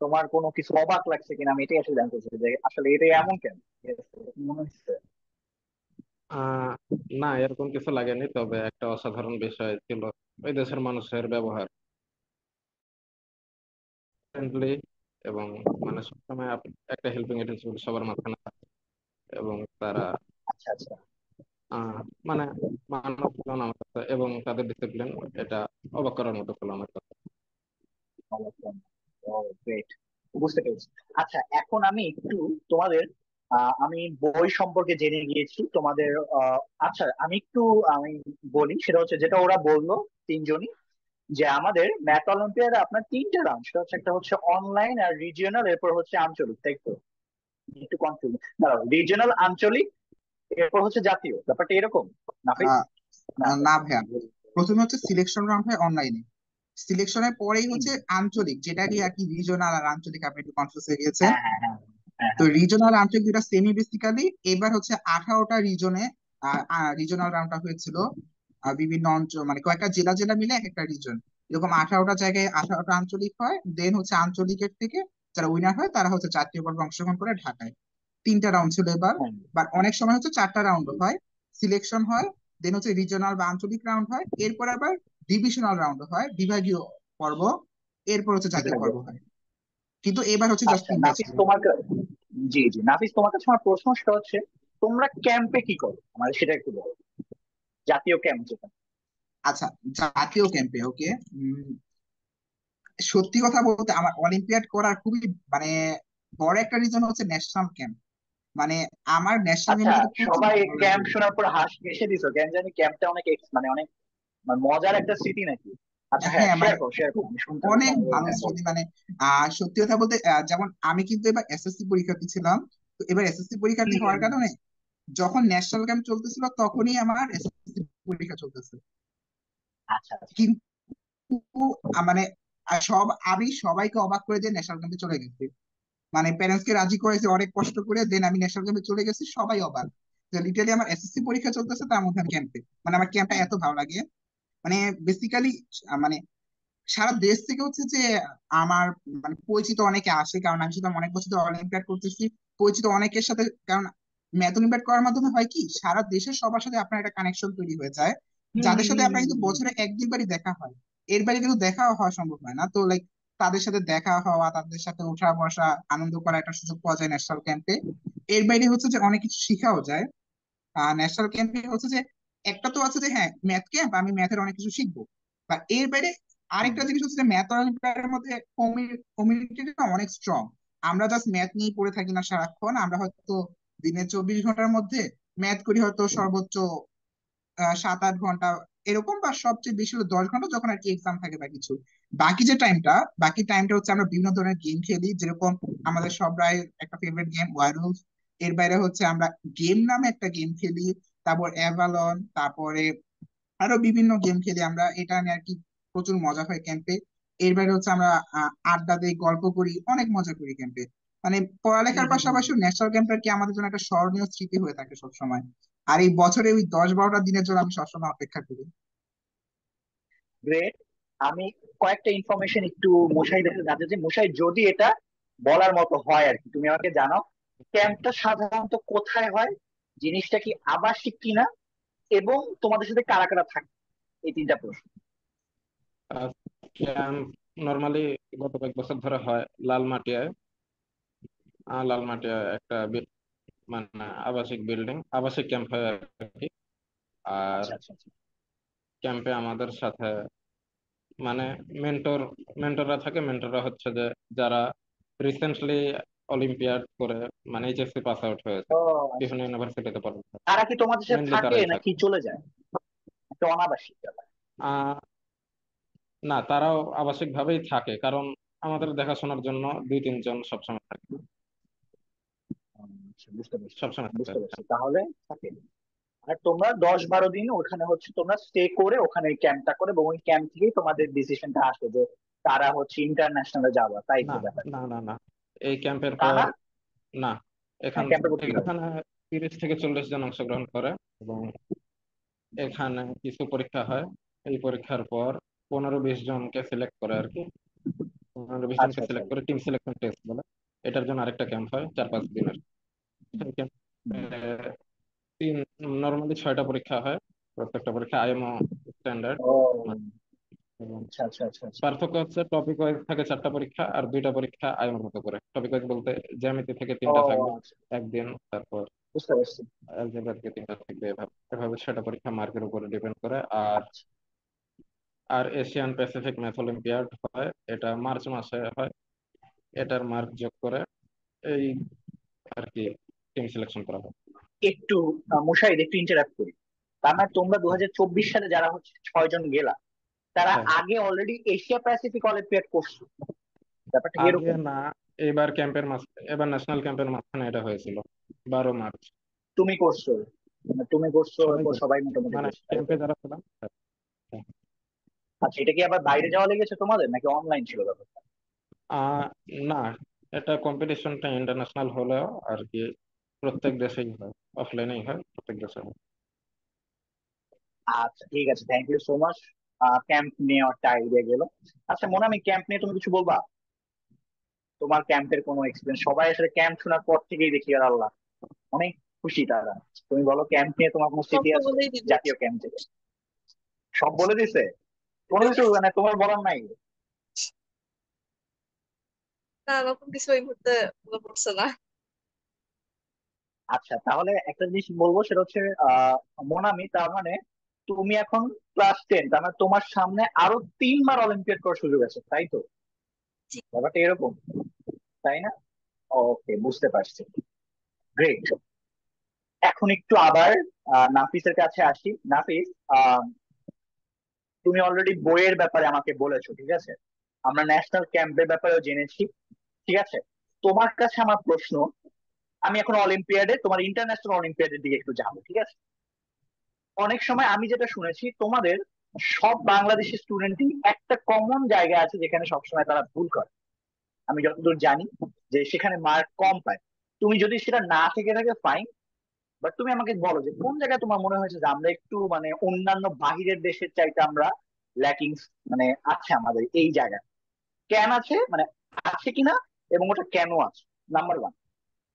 তোমার কোনো কিছু অবাক লাগছে কিনা আমি এটাই আসলে জানতে চাই, যে আসলে এটা এমন কেন? ঠিক আছে, এরকম মনে হচ্ছে? আহ না, এরকম কিছু লাগেনি, তবে একটা অসাধারণ বিষয় ছিল ওই দেশের মানুষের ব্যবহার, ফ্রেন্ডলি, এবং মানে সবসময় একটা হেল্পিং অ্যাটিটিউড সবার মাঝখানে থাকে, এবং তারা আচ্ছা আচ্ছা। আহ মানে মানব জীবন আমার কাছে, এবং তাদের ডিসিপ্লিন, এটা অবাক করার মতো ছিল আমার কাছে। অবশ্যই। ও গ্রেট, বুঝতে পেরেছি। আচ্ছা এখন আমি একটু তোমাদের আমি বই সম্পর্কে জেনে গিয়েছি তোমাদের। আচ্ছা আমি একটু আমি বলি, সেটা হচ্ছে যেটা ওরা বললো তিনজনই, যে আমাদের ম্যাথ অলিম্পিয়াডে আপনার তিনটা রাউন্ড, সেটা হচ্ছে একটা হচ্ছে অনলাইন, আর রিজিওনাল, এরপর হচ্ছে আঞ্চলিক, তাই তো? একটু কনফিউজ, দাঁড়াও, রিজিওনাল, আঞ্চলিক, এরপর হচ্ছে জাতীয়, ব্যাপারটা এরকম নাফিস? আহ না না ভাইয়া, প্রথমে হচ্ছে সিলেকশন রাউন্ড হয় অনলাইনে, সিলেকশনের পরেই হুম, হচ্ছে আঞ্চলিক, যেটাকে আর কি রিজনাল আর আঞ্চলিক, আপনি একটু কনফিউজ হয়ে গিয়েছেন। হ্যাঁ হ্যাঁ হ্যাঁ হ্যাঁ তো হ্যাঁ। রিজনাল আঞ্চলিক দুটা সেমি বেসিক্যালি। এবার হচ্ছে 18টা রিজনে রিজনাল রাউন্ডটা হয়েছিল। বিভিন্ন অঞ্চল মানে কয়েকটা জেলা জেলা মিলে এক একটা রিজন, এরকম 18টা জায়গায় 18টা আঞ্চলিক হয়। দেন হচ্ছে আঞ্চলিকের থেকে যারা উইনার হয় তারা হচ্ছে জাতীয় পর্বে অংশগ্রহণ করে ঢাকায়। 3টা রাউন্ড ছিল এবার। হ্যাঁ। বাট অনেক সময় হচ্ছে 4টা রাউন্ড হয়, সিলেকশন হয়, দেন হচ্ছে রিজনাল বা আঞ্চলিক রাউন্ড হয়, এরপর আবার ডিভিশনাল রাউন্ড হয়, বিভাগীয় পর্ব, এরপর হচ্ছে জাতীয় বিভাগীয়। পর্ব হয়। কিন্তু এবার হচ্ছে জাস্ট আচ্ছা 3টা নাফিস ছিল। তোমার জি জি নাফিস, তোমার কাছে আমার প্রশ্ন সেটা হচ্ছে, তোমরা ক্যাম্পে কি করো মানে সেটা একটু বলো, জাতীয় ক্যাম্প যেটা। আচ্ছা, জাতীয় ক্যাম্পে ওকে। সত্যি কথা বলতে আমার অলিম্পিয়াড করার খুবই মানে বড় একটা রিজন হচ্ছে ন্যাশনাল ক্যাম্প। মানে আমার ন্যাশনাল আচ্ছা, ক্যাম্পে যেতে প্রচুর সবাই ভালো লাগে। ক্যাম্প শোনার পর হেসে দিছো কেন জানি, ক্যাম্পটা অনেক মানে অনেক মানে মজার একটা স্মৃতি নাকি? আচ্ছা হ্যাঁ, হ্যাঁ মানে শেয়ার করো আমি শুনতে চাই অনেক তোমার। ভালো হ্যাঁ বলো। স্মৃতি। মানে সত্যি কথা বলতে যেমন আমি কিন্তু এবার এসএসসি পরীক্ষার্থী ছিলাম। তো এবার এসএসসি পরীক্ষার্থী হুম, হুম, হওয়ার হুম। কারণে যখন ন্যাশনাল ক্যাম্প চলতেছিল তখনই আমার এসএসসি পরীক্ষা চলতেছে। আচ্ছা আচ্ছা। কিন্তু মানে আমি সবাইকে অবাক করে দিয়ে ন্যাশনাল ক্যাম্পে চলে গেছি। মানে প্যারেন্টস কে রাজি করেছে অনেক কষ্ট করে, দেন আমি ন্যাশনাল ক্যাম্পে চলে গেছি, সবাই অবাক যে লিটারালি আমার এসএসসি পরীক্ষা চলতেছে তার মধ্যে আমি ক্যাম্পে। মানে আমার ক্যাম্পটা এত ভালো লাগে। মানে বেসিক্যালি মানে সারা দেশ থেকে হচ্ছে যে আমার মানে পরিচিত অনেকে আসে, কারণ আমি শুধু অনেক বছর ধরে অলিম্পিয়াড করতেছি। পরিচিত অনেকের সাথে, কারণ ম্যাথ অলিম্পিয়াড করার মাধ্যমে হয় কি সারা দেশের সবার সাথে আপনার একটা কানেকশন তৈরি হয়ে যায়, হুম, যাদের হুম, সাথে হুম, আপনার হুম, কিন্তু হুম, হুম। বছরে এক দুইবারই দেখা হয়। এর বাইরে কিন্তু দেখা হওয়া সম্ভব হয় না। তো লাইক তাদের সাথে দেখা হওয়া, তাদের সাথে ওঠা বসা, আনন্দ করার একটা সুযোগ পাওয়া যায় ন্যাশনাল ক্যাম্পে। এর বাইরে হচ্ছে যে অনেক কিছু শিখাও যায়। ন্যাশনাল ক্যাম্পে হচ্ছে যে একটা তো আছে যে হ্যাঁ ম্যাথ ক্যাম্প, আমি ম্যাথের অনেক কিছু শিখবো। বা এর বাইরে হুম। আরেকটা জিনিস হচ্ছে যে ম্যাথ অলিম্পিয়াডের মধ্যে কমিউনিটিটা অনেক স্ট্রং। আমরা জাস্ট ম্যাথ নিয়ে পড়ে থাকি না সারাক্ষণ, আমরা হয়তো দিনে 24 ঘন্টার মধ্যে ম্যাথ করি হয়তো সর্বোচ্চ 7-8 ঘন্টা এরকম, বা সবচেয়ে বেশি হলো 10 ঘন্টা যখন আর কি এক্সাম থাকে বা কিছু। বাকি যে টাইমটা, বাকি টাইমটা হচ্ছে আমরা বিভিন্ন ধরনের গেম খেলি, যেরকম আমাদের সবাই একটা ফেভারিট গেম ওয়ারুলফ। এর বাইরে হচ্ছে আমরা গেম নামে একটা গেম খেলি, তারপর অ্যাভালন, তারপরে আরো বিভিন্ন গেম খেলি আমরা, এটা নিয়ে আর কি প্রচুর মজা হয় ক্যাম্পে। এর বাইরে হচ্ছে আমরা আড্ডা দিই, গল্প করি, অনেক মজা করি ক্যাম্পে। মানে হুম, পড়ালেখার হুম, হুম। পাশাপাশি ন্যাশনাল ক্যাম্পটা কি আমাদের জন্য একটা স্মরণীয় স্মৃতি হয়ে থাকে সবসময়। আর এই বছরে ওই 10-12টা দিনের জন্য আমি সবসময় অপেক্ষা করি। গ্রেট। আমি কয়েকটা ইনফরমেশন একটু মুসাইদের কাছে জানতে চাই, মুসাই যদি এটা বলার মতো হয় আর কি, তুমি আমাকে জানাও। ক্যাম্পটা সাধারণত কোথায় হয়, জিনিসটা কি আবাসিক কিনা, এবং তোমাদের সাথে কারা কারা থাকে, এই তিনটা প্রশ্ন। ক্যাম্প নর্মালি গত কয়েক বছর ধরে হয় লালমাটিয়ায়। লালমাটিয়া একটা মানে আবাসিক বিল্ডিং, আবাসিক ক্যাম্প হয় আর কি। আর আচ্ছা আচ্ছা আচ্ছা। ক্যাম্পে আমাদের সাথে মানে মেন্টর মেন্টররা থাকে। মেন্টররা হচ্ছে যে যারা রিসেন্টলি অলিম্পিয়াড করে মানে এইচএসসি পাস আউট হয়েছে, ও আচ্ছা বিভিন্ন আচ্ছা। ইউনিভার্সিটিতে পড়ে, তারা কি তোমাদের সাথে মেনলি থাকে তারাই থাকে। নাকি চলে যায়, একটা অনাবাসিক ব্যাপার? আহ না, তারাও আবাসিক ভাবেই থাকে, কারণ আমাদের দেখাশোনার জন্য 2-3 জন সবসময় থাকে, আচ্ছা, বুঝতে পারছি। সবসময় থাকে বুঝতে আর কি। পারছি, তাহলে থাকে। আর তোমরা 10-12 দিন ওখানে হচ্ছে তোমরা স্টে করে ওখানে ক্যাম্পটা করে, এবং ওই ক্যাম্প থেকেই তোমাদের ডিসিশনটা আসে যে তারা হচ্ছে ইন্টারন্যাশনালে যাওয়া, তাই না তো ব্যাপার? না না না, এই ক্যাম্পের তা পর না? না, হ্যাঁ, এখান ক্যাম্পের পর কি হয়? এখানে 30 থেকে 40 জন অংশগ্রহণ করে, এবং এখানে কিছু পরীক্ষা হয়। এই পরীক্ষার পর 15-20 জনকে সিলেক্ট করে আর কি। 15-20 জনকে আচ্ছা আচ্ছা। সিলেক্ট করে টিম সিলেকশন টেস্ট বলে। এটার জন্য আরেকটা ক্যাম্প হয় 4-5 দিনের। সেই ক্যাম্পে হুম। তিন নর্মালি 6টা পরীক্ষা হয়। প্রত্যেকটা পরীক্ষা আইএমও স্ট্যান্ডার্ড। ও এবং আচ্ছা আচ্ছা আচ্ছা আচ্ছা। পার্থক্য হচ্ছে টপিক ওয়াইজ থাকে 4টা পরীক্ষা, আর 2টা পরীক্ষা আইএমওর মতো করে। টপিক ওয়াইজ বলতে জ্যামিতি থেকে ও 3টা থাকবে আচ্ছা, একদিন, তারপর বুঝতে পারছি। অ্যালজেব্রা থেকে 3টা থাকবে, এভাবে এভাবে 6টা পরীক্ষা মার্কের উপরে ডিপেন্ড করে। আর আচ্ছা। আর এশিয়ান প্যাসিফিক ম্যাথ অলিম্পিয়াড হয়, এটা মার্চ মাসে হয়। এটার মার্ক যোগ করে এই আর কি টিম সিলেকশন করা হয়। একটু মুশাহিদ একটু ইন্টারাপ্ট করি। তার মানে তোমরা 2024 সালে যারা হচ্ছে 6 জন গেলা, তারা হ্যাঁ, আগে অলরেডি এশিয়া প্যাসিফিক অলিম্পিয়াড করছো, ব্যাপারটা কি আগে এরকম? না, এবার ক্যাম্পের মাঝ এবার ন্যাশনাল ক্যাম্পের মাঝখানে এটা হয়েছিল 12 মার্চ। তুমি করছো, তুমি করছো, সবাই এরপর করছে, সবাই মোটামুটি মানে করছো, তাই তো? ক্যাম্পে যারা ছিলাম আচ্ছা, এটা কি আবার বাইরে যাওয়া লেগেছে তোমাদের নাকি অনলাইন ছিল ব্যাপারটা? আহ না, এটা কম্পিটিশনটা ইন্টারন্যাশনাল হলেও আর কি প্রত্যেক দেশেই হয়, অফলাইনেই হয়, প্রত্যেক দেশে হয়। আচ্ছা ঠিক আছে, thank you so much. Camp নিয়ে একটা আইডিয়া গেল। আচ্ছা মোনামি, ক্যাম্প নিয়ে তুমি কিছু বলবা? তোমার ক্যাম্পের কোনো এক্সপিরিয়েন্স? সবাই আসলে ক্যাম্প শোনার পর থেকেই দেখি আর আল্লাহ অনেক খুশি তারা। তুমি বলো, ক্যাম্প নিয়ে তোমার কোনো সব স্মৃতি তো আছে বলেই দিল। জাতীয় ক্যাম্প থেকে? সব বলে দিছে? কোনো কিছু মানে তোমার বলার নাই? না, নতুন কিছু এই মুহূর্তে মনে পড়ছে না। আচ্ছা তাহলে একটা জিনিস বলবো, সেটা হচ্ছে আহ মোনামি, তার মানে তুমি এখন ক্লাস 10, তার মানে তোমার সামনে আরো 3বার অলিম্পিয়াড করার সুযোগ আছে, তাই তো? জি। ব্যাপারটা এরকম, তাই না? ওকে, বুঝতে পারছি। গ্রেট। এখন একটু আবার নাফিসের কাছে আসি। নাফিস, আহ, তুমি অলরেডি বইয়ের ব্যাপারে আমাকে বলেছো, ঠিক আছে, আমরা ন্যাশনাল ক্যাম্পের ব্যাপারেও জেনেছি, ঠিক আছে। তোমার কাছে আমার প্রশ্ন, আমি এখন অলিম্পিয়াডে, তোমার ইন্টারন্যাশনাল অলিম্পিয়াডের দিকে একটু যাবো, ঠিক আছে। অনেক সময় আমি যেটা শুনেছি, তোমাদের সব বাংলাদেশি স্টুডেন্টই একটা কমন জায়গা আছে যেখানে সবসময় তারা ভুল করে। আমি যতদূর জানি যে সেখানে মার্ক কম পায়। তুমি যদি সেটা না থেকে থাকে ফাইন, বাট তুমি আমাকে বলো যে কোন জায়গায় তোমার মনে হয়েছে যে আমরা একটু মানে অন্যান্য বাহিরের দেশের চাইতে আমরা ল্যাকিং মানে আছে আমাদের এই জায়গায়, কেন আছে মানে আছে কিনা, এবং ওটা কেন আছে, নাম্বার 1।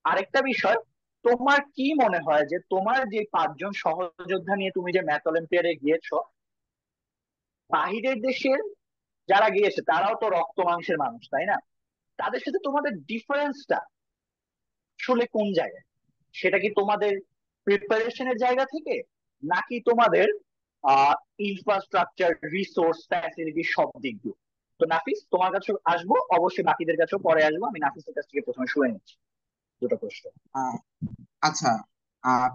আরেকটা বিষয়, তোমার কি মনে হয় যে তোমার যে 5জন সহযোদ্ধা নিয়ে তুমি যে ম্যাথ অলিম্পিয়াডে গিয়েছো, বাহিরের দেশের যারা গিয়েছে তারাও তো রক্ত মাংসের মানুষ, তাই না? তাদের সাথে তোমাদের ডিফারেন্সটা আসলে কোন জায়গায়? সেটা কি তোমাদের প্রিপারেশনের জায়গা থেকে, নাকি তোমাদের ইনফ্রাস্ট্রাকচার, রিসোর্স, ফ্যাসিলিটি সব দিক দিয়ে? তো নাফিস, তোমার কাছে আসবো, অবশ্যই বাকিদের কাছেও পরে আসবো। আমি নাফিসের কাছ থেকে প্রথমে শুনে নিচ্ছি দুটো প্রশ্ন। আহ, আচ্ছা,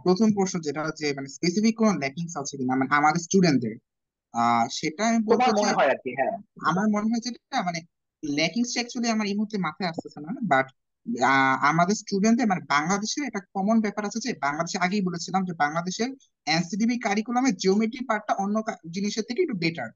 প্রথম প্রশ্ন যেটা হচ্ছে মানে স্পেসিফিক কোন ল্যাকিংস আছে কিনা মানে আমাদের স্টুডেন্টদের, সেটা আমি বলবো তোমার যে মনে হয় আর কি, হ্যাঁ। আমার মনে হয় যেটা মানে ল্যাকিংসটা অ্যাকচুয়ালি আমার এই মুহূর্তে মাথায় আসতেছে না, বাট আমাদের স্টুডেন্টদের মানে বাংলাদেশের একটা কমন ব্যাপার আছে যে বাংলাদেশে আগেই বলেছিলাম যে বাংলাদেশের এনসিডিবি কারিকুলামে জিওমেট্রি পার্টটা অন্য জিনিসের থেকে একটু বেটার।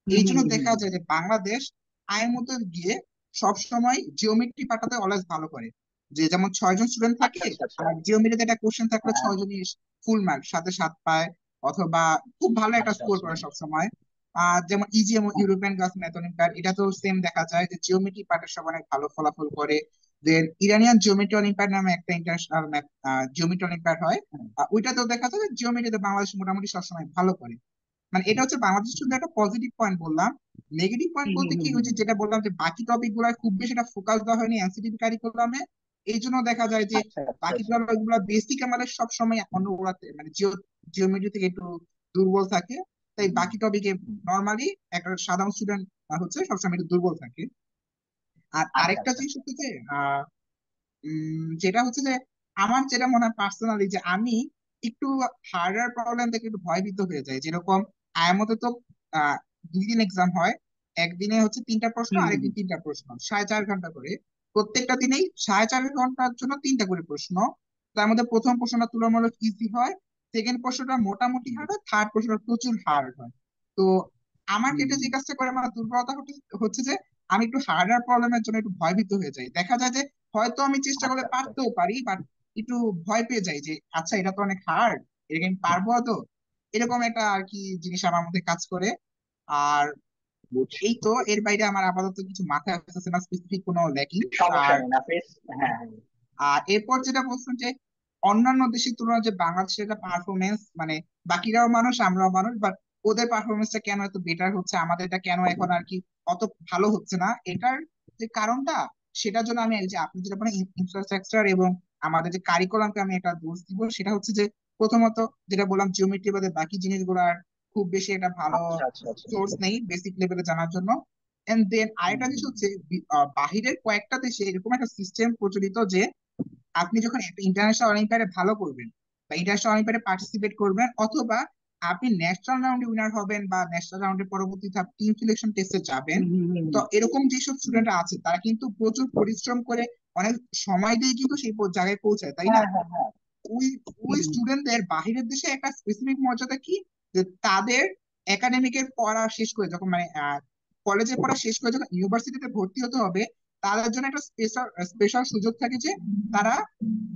হুম এই হুম জন্য হুম দেখা হুম। যায় যে বাংলাদেশ আয়ের মধ্যে গিয়ে সব সময় জিওমেট্রি পার্টটাতে অলওয়েজ ভালো করে। যে যেমন 6 জন স্টুডেন্ট আচ্ছা থাকে আচ্ছা আচ্ছা। আর জিওমেট্রিতে একটা কোশ্চেন থাকলে হ্যাঁ, 6 জনই ফুল মার্ক 7-এ 7 পায়, অথবা খুব ভালো একটা আচ্ছা স্কোর আচ্ছা। করে সব সময়। যেমন ইজিএম হুম, ইউরোপিয়ান ক্লাস ম্যাথ অলিম্পিয়াড, এটা তো সেম দেখা যায় যে জিওমেট্রি পার্টের সব অনেক ভালো ফলাফল করে। দেন ইরানিয়ান জিওমেট্রি অলিম্পিয়াড নামে একটা ইন্টারন্যাশনাল ম্যাথ জিওমেট্রি অলিম্পিয়াড হয়, হুম। ওইটাতেও দেখা যায় জিওমেট্রিতে বাংলাদেশ মোটামুটি সবসময় ভালো করে। মানে এটা হচ্ছে বাংলাদেশ শুধু একটা পজিটিভ পয়েন্ট বললাম। নেগেটিভ পয়েন্ট হুম, হুম, বলতে কি হুম, হুম, হচ্ছে, হুম। যেটা বললাম যে বাকি টপিক গুলো খুব বেশি একটা ফোকাস দেওয়া হয়নি এনসিটিভি কারিকুলামে। এই জন্য দেখা যায় যে আচ্ছা আচ্ছা বাকি আচ্ছা। গুলো বেসিক আমাদের সব সময় অন্যগুলাতে মানে জিওমেট্রি থেকে একটু দুর্বল থাকে। তাই হুম, বাকি টপিকে হুম। নর্মালি একটা সাধারণ স্টুডেন্ট হচ্ছে সবসময় একটু দুর্বল থাকে। আর আচ্ছা আরেকটা আচ্ছা জিনিস আচ্ছা। হচ্ছে যে যেটা হচ্ছে যে আমার যেটা মনে হয় পার্সোনালি যে আমি একটু হার্ডার প্রবলেম থেকে একটু ভয়ভীত হয়ে যাই। যেরকম আয়ামতে তো 2 দিন এক্সাম হয়, একদিনে হচ্ছে 3টা প্রশ্ন, হুম হুম আরেকদিন 3টা প্রশ্ন, 4.5 ঘন্টা করে। প্রত্যেকটা দিনেই 4.5 ঘন্টার জন্য 3টা করে প্রশ্ন। তার মধ্যে প্রথম প্রশ্নটা তুলনামূলক ইজি হয়, সেকেন্ড প্রশ্নটা মোটামুটি হার্ড হয়, থার্ড প্রশ্নটা প্রচুর হার্ড হয়। তো আমার হুম ক্ষেত্রে হুম যে কাজটা করে আমার দুর্বলতা হচ্ছে যে আমি একটু হার্ডার প্রবলেমের জন্য একটু ভয়ভীত হয়ে যাই। দেখা যায় যে হয়তো আমি চেষ্টা আচ্ছা করলে আচ্ছা পারতেও পারি, বাট একটু ভয় পেয়ে যাই যে আচ্ছা এটা তো অনেক হার্ড, এটা কি আমি পারবো তো, এরকম একটা আর কি জিনিস আমার মধ্যে কাজ করে। আর বুঝছি। এই তো, এর বাইরে আমার আপাতত কিছু মাথায় আসতেছে না স্পেসিফিক কোনো ল্যাকিং। সমস্যা আর নেই নাফিস। হ্যাঁ হ্যাঁ। আর এরপর যেটা বলছেন যে অন্যান্য দেশের তুলনায় যে বাংলাদেশের একটা পারফরমেন্স মানে বাকিরাও মানুষ আমরাও মানুষ, বাট ওদের পারফরমেন্সটা কেন এত বেটার হচ্ছে, আমাদেরটা কেন এখন আর কি অত ভালো হচ্ছে না, এটার যে কারণটা সেটার জন্য আমি এই যে আপনি যেটা বলেন ইনফ্রাস্ট্রাকচার এবং আমাদের যে কারিকুলামকে আমি একটা দোষ দিব। সেটা হচ্ছে যে প্রথমত যেটা বললাম জিওমেট্রি বাদে বাকি জিনিসগুলোর খুব বেশি একটা ভালো আচ্ছা আচ্ছা আচ্ছা। সোর্স নেই বেসিক লেভেলে জানার জন্য। এন্ড দেন হুম আরেকটা জিনিস হুম হচ্ছে বাহিরের কয়েকটা দেশে এরকম একটা সিস্টেম প্রচলিত যে আপনি যখন একটা ইন্টারন্যাশনাল অলিম্পিয়াডে ভালো করবেন বা ইন্টারন্যাশনাল অলিম্পিয়াডে পার্টিসিপেট করবেন, অথবা আপনি ন্যাশনাল রাউন্ডে উইনার হবেন বা ন্যাশনাল রাউন্ডের পরবর্তী ধাপ টিম সিলেকশন টেস্টে যাবেন, হুম হুম হুম তো হুম। এরকম যেসব স্টুডেন্টরা আছে তারা কিন্তু প্রচুর পরিশ্রম করে অনেক সময় দিয়ে কিন্তু সেই জায়গায় পৌঁছায়, তাই না? হ্যাঁ হ্যাঁ হ্যাঁ। ওই হুম ওই হুম। স্টুডেন্টদের বাহিরের দেশে একটা স্পেসিফিক মর্যাদা কি, যে তাদের একাডেমিকের পড়া শেষ করে যখন মানে কলেজে পড়া শেষ করে যখন ইউনিভার্সিটিতে ভর্তি হতে হবে, তাদের জন্য একটা স্পেশাল স্পেশাল সুযোগ থাকে যে তারা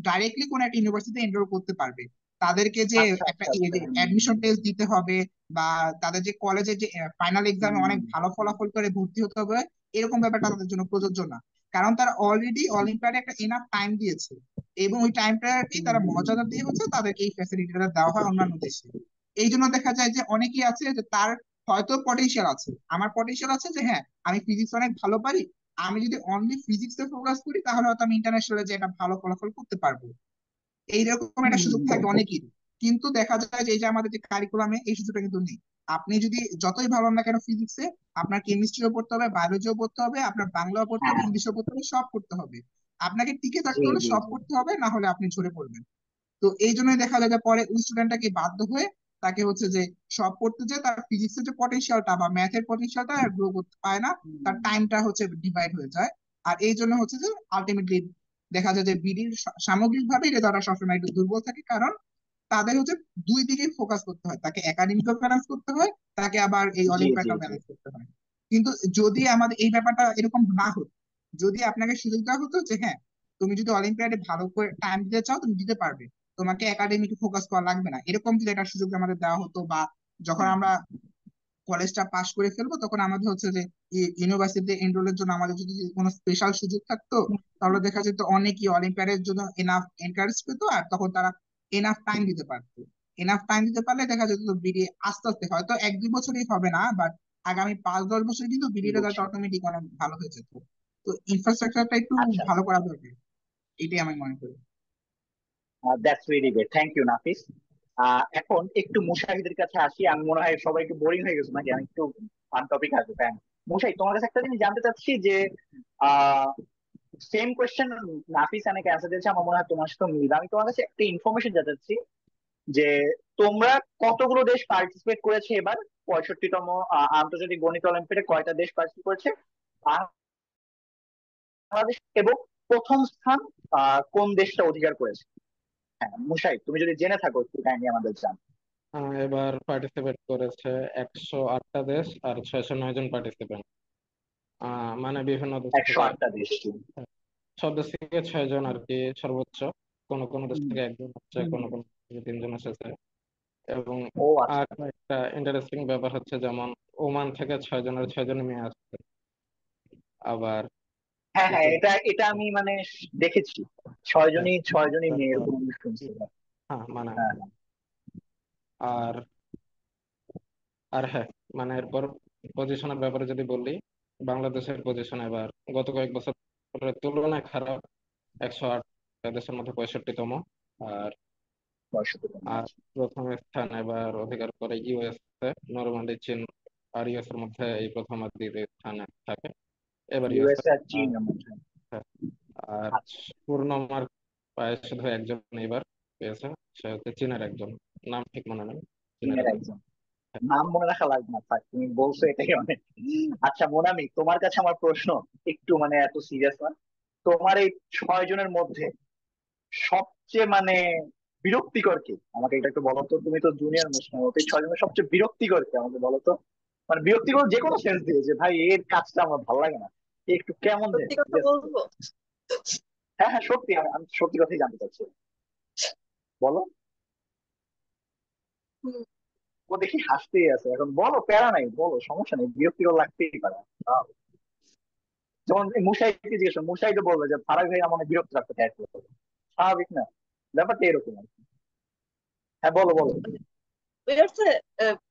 ডাইরেক্টলি কোন একটা ইউনিভার্সিটিতে এনরোল করতে পারবে। তাদেরকে যে আচ্ছা একটা আচ্ছা আচ্ছা। অ্যাডমিশন টেস্ট দিতে হবে, বা তাদের যে কলেজে যে ফাইনাল এক্সামে অনেক ভালো ফলাফল করে ভর্তি হতে হবে, এরকম ব্যাপারটা তাদের জন্য প্রযোজ্য না। কারণ তারা অলরেডি অলিম্পিয়াডে একটা এনাফ টাইম দিয়েছে, এবং ওই টাইমটাকেই তারা মর্যাদা দিয়ে হচ্ছে তাদেরকে এই ফ্যাসিলিটিটা দেওয়া হয় অন্যান্য দেশে। এই জন্য দেখা যায় যে অনেকেই আছে যে তার হয়তো পটেনশিয়াল আছে, আমার পটেনশিয়াল আছে যে হ্যাঁ আমি ফিজিক্স অনেক ভালো পারি, আমি যদি অনলি ফিজিক্সে ফোকাস করি তাহলে হয়তো আমি ইন্টারন্যাশনালে যে একটা ভালো ফলাফল করতে পারবো। এইরকম একটা সুযোগ থাকে অনেকেরই। কিন্তু দেখা যায় যে এই যে আমাদের যে কারিকুলামে এই সুযোগটা কিন্তু নেই। আপনি যদি যতই ভালো হন না কেন ফিজিক্সে, আপনার কেমিস্ট্রিও পড়তে হবে, বায়োলজিও পড়তে হবে, আপনার বাংলাও পড়তে হবে, হ্যাঁ। ইংলিশও পড়তে হবে, সব করতে হবে। আপনাকে টিকে জি থাকতে হলে জি সব জি। করতে হবে, না হলে আপনি ঝরে পড়বেন। তো এই জন্যই দেখা যায় যে পরে ওই স্টুডেন্টটাকে বাধ্য হয়ে তাকে হচ্ছে যে সব করতে যায়, তার ফিজিক্সের যে পটেনশিয়ালটা বা ম্যাথের পটেনশিয়ালটা গ্রো করতে পারে না, তার টাইমটা হচ্ছে ডিভাইড হয়ে যায়। আর এই জন্য হচ্ছে যে আলটিমেটলি দেখা যায় যে বিডির সামগ্রিকভাবে রেজাল্টটা সবসময় একটু দুর্বল থাকে, কারণ তাদের হচ্ছে দুই দিকে ফোকাস করতে হয়, তাকে একাডেমিকও ব্যালেন্স করতে হয়, তাকে আবার এই জি জি অলিম্পিয়াডটাও জি। ব্যালেন্স করতে হয়। কিন্তু যদি আমাদের এই ব্যাপারটা এরকম না হতো, যদি আপনাকে সুযোগ দেওয়া হতো যে হ্যাঁ তুমি যদি অলিম্পিয়াডে ভালো করে টাইম দিতে চাও তুমি দিতে পারবে, তোমাকে একাডেমিকে ফোকাস করা লাগবে না, এরকম যদি একটা সুযোগ আমাদের দেওয়া হতো, বা যখন আমরা কলেজটা পাশ করে ফেলবো তখন আমাদের হচ্ছে যে ইউনিভার্সিটিতে এনরোলের জন্য আমাদের যদি কোনো স্পেশাল সুযোগ থাকতো, তাহলে দেখা যেত অনেকেই অলিম্পিয়াডের জন্য এনাফ এনকারেজ পেতো, আর তখন তারা এনাফ টাইম দিতে পারতো। এনাফ টাইম দিতে পারলে দেখা যেত বিডি আস্তে আস্তে হয়তো 1-2 বছরই হবে না, বাট আগামী 5-10 বছর কিন্তু বিডি রেজাল্ট বুঝছি। অটোমেটিক অনেক ভালো হয়ে যেত। তো ইনফ্রাস্ট্রাকচারটা একটু আচ্ছা ভালো আচ্ছা। করা দরকার, এটাই আমি মনে করি। That's really good, thank you Nafis. এখন একটু মুশাহিদের কাছে আসি। আমি মনে হয় সবাই একটু বোরিং হয়ে গেছে নাকি, আমি একটু ফান টপিক আসবে ফ্যান। মুশাহিদ, তোমার কাছে একটা জিনিস জানতে চাচ্ছি যে সেম কোয়েশ্চেন নাফিস অনেক অ্যান্সার দিয়েছে, আমার মনে হয় তোমার সাথে মিলবে। আমি তোমার কাছে একটা ইনফরমেশন জানতে চাচ্ছি যে তোমরা কতগুলো দেশ পার্টিসিপেট করেছে এবার 65তম আন্তর্জাতিক গণিত অলিম্পিয়াডে? কয়টা দেশ পার্টিসিপেট করেছে? বাংলাদেশ। এবং প্রথম স্থান কোন দেশটা অধিকার করেছে? হ্যাঁ মুশাহিদ, তুমি যদি জেনে থাকো একটু কাইন্ডলি আমাদের জান। এবার পার্টিসিপেট করেছে 108টা দেশ আর 609 জন পার্টিসিপেন্ট। মানে বিভিন্ন দেশ একশো থেকে, আটটা দেশ। সব দেশ থেকে 6 জন আর কি সর্বোচ্চ। কোন কোন দেশ হুম। থেকে একজন হচ্ছে, কোন কোন দেশ থেকে 3 জন এসেছে। এবং ও আচ্ছা। আর একটা ইন্টারেস্টিং ব্যাপার হচ্ছে, যেমন ওমান থেকে 6 জনের 6 জন মেয়ে আসছে। আবার হ্যাঁ হ্যাঁ, ইসলাম, এটা এটা আমি মানে দেখেছি। ছয় জনই মেয়ে, তারপর এরকম আমি শুনছি। হ্যাঁ মানে হ্যাঁ আর আর হ্যাঁ, মানে এরপর পজিশনের ব্যাপারে যদি বলি, বাংলাদেশের পজিশন এবার গত কয়েক বছরের তুলনায় খারাপ। 108 দেশের মধ্যে 65তম। আর আর বয়স। প্রথম স্থান এবার অধিকার করে ইউএসএ, নরমালি চীন আর ইউএস এর মধ্যে এই প্রথম আর দ্বিতীয় স্থানে থাকে এবার ইউএসএ। ইউএসএ আর আর চীনের মধ্যে। হ্যাঁ, আর আচ্ছা। পূর্ণ মার্ক পায় শুধু একজন এবার পেয়েছে, সে হচ্ছে চীনের একজন, নাম ঠিক মনে নেই, চীনের চীনের একজন। একজন। নাম মনে রাখা লাগবে না, থাক, তুমি বলছো এটাই অনেক। আচ্ছা মোনামি, তোমার কাছে আমার প্রশ্ন একটু মানে এত সিরিয়াস না। তোমার এই 6 জনের মধ্যে সবচেয়ে মানে বিরক্তিকর কি? আমাকে এটা একটু বলো তো, তুমি তো জুনিয়র মোস্ট, এই 6 জনের সবচেয়ে বিরক্তিকর কি আমাকে বলো তো। মানে বিরক্তিকর যে কোনো সেন্স দিয়ে, যে ভাই এর কাজটা আমার ভালো লাগে না, এ একটু কেমন দেয়। সত্যি কথা Just- বলবো। হ্যাঁ হ্যাঁ সত্যি, আমি সত্যি কথাই জানতে চাচ্ছি, বলো। হুম, ও দেখি হাসতেই আছে এখন, বলো, প্যারা নাই, বলো, সমস্যা নেই, বিরক্তিকর লাগতেই পারে। আহ, যেমন মুশাহিদকে জিজ্ঞেস করো, মুশাহিদও বলবে যে ফারাক ভাই আমার বিরক্ত লাগতে চায়, স্বাভাবিক না? ব্যাপারটা এরকম আর কি। হ্যাঁ বলো বলো। বিরক্ত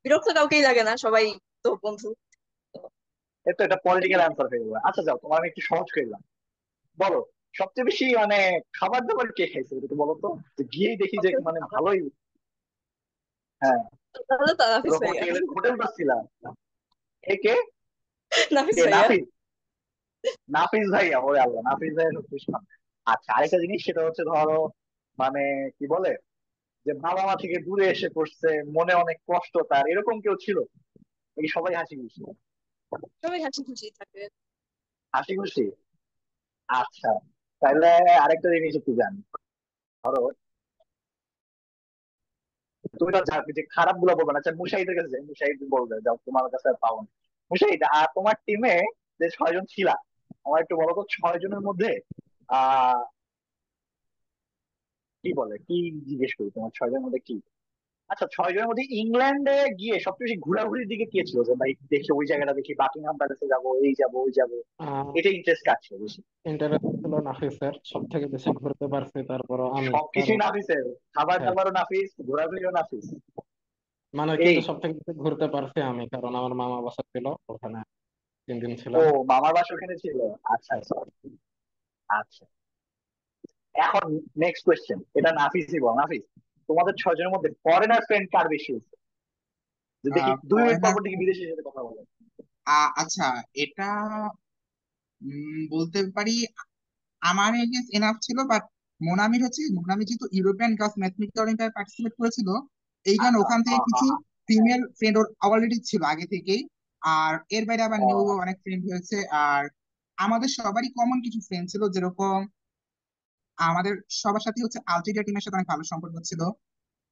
বিরক্ত কাউকেই লাগে না, সবাই তো বন্ধু। তো এর তো এটা পলিটিক্যাল অ্যান্সার হয়ে গেল। আচ্ছা যাও, তোমার আমি একটু সহজ করে দিলাম। বলো, সবচেয়ে বেশি মানে খাবার দাবার কে খাইছে এটা তো বলো তো, যে গিয়েই দেখি যে সবচেয়ে বেশি মানে খাবার ভালোই। হ্যাঁ। তাহলে তো নাফিস পুরো ভাইয়া। হোটেল হোটেল পাচ্ছিলাম। কে কে? নাফিস কে ভাইয়া। নাফিস? নাফিস ভাইয়া, ওরে আল্লাহ, নাফিস ভাইয়া সত্যি খান। আচ্ছা আরেকটা জিনিস, সেটা হচ্ছে ধরো মানে কি বলে, যে বাবা মা থেকে দূরে এসে পড়ছে, মনে অনেক কষ্ট তার, এরকম কেউ ছিল? এই সবাই হাসি খুশি? সবাই হাসি খুশি থাকে। হাসি খুশি। আচ্ছা, তাহলে আরেকটা জিনিস একটু জানি। ধরো তুমি তো যে খারাপ গুলো বলবে না। আচ্ছা মুশাহিদের কাছে যাই, মুশাহিদ বলবে যাও তোমার কাছে আর পাবো না। মুশাহিদ, আর তোমার টিমে যে 6 জন ছিলা, আমার একটু বলো তো 6 জনের মধ্যে আহ কি বলে, কি জিজ্ঞেস করি, তোমার 6 জনের মধ্যে কি, আচ্ছা 6 জনের মধ্যে ইংল্যান্ডে গিয়ে সবচেয়ে বেশি ঘোরাঘুরির দিকে কে ছিল, যে ভাই দেখি ওই জায়গাটা দেখি, বাকিংহাম প্যালেসে যাবো, এই যাবো ওই যাবো, এটা ইন্টারেস্ট কাজ ছিল বেশি? ইন্টারেস্ট ছিল নাফিসের, সব থেকে বেশি ঘুরতে পারছি তারপরও আমি, সবকিছুই কারণ নাফিসের, খাবার হ্যাঁ, দাবারও নাফিস, ঘোরাঘুরিও নাফিস। মানে এই, কিন্তু সব থেকে বেশি ঘুরতে পারছি আমি, কারণ আমার মামা বাসা ছিল ওখানে, 3 দিন ও ছিলাম। মামার বাসা ওখানে ছিল, আচ্ছা হ্যাঁ, আচ্ছা আচ্ছা। এখন নেক্সট কোয়েশ্চেন, এটা নাফিসই বল, নাফিস তোমাদের 6 জনের মধ্যে ফরেনার ফ্রেন্ড কার বেশি হয়েছে? যে দেখি 2 মিনিট পর ফরেনার, পর দেখি বিদেশের সাথে কথা বলে। আচ্ছা এটা বলতে পারি আমার এগেন্স এনাফ ছিল, বাট মোনামির হচ্ছে, মোনামি যেহেতু ইউরোপিয়ান গার্লস ম্যাথমেটিক্যাল অলিম্পিয়াডে পার্টিসিপেট করেছিল, এই কারণে আচ্ছা, ওখান থেকে হ্যাঁ হ্যাঁ কিছু হ্যাঁ। ফিমেল ফ্রেন্ড ওর অলরেডি ছিল আগে থেকেই। আর এর বাইরে আবার নিউ ও, অনেক ফ্রেন্ড হয়েছে। আর আমাদের সবারই কমন কিছু ফ্রেন্ড ছিল, যেরকম আমাদের সবার সাথে হচ্ছে আলজেরিয়া টিমের সাথে অনেক ভালো সম্পর্ক ছিল।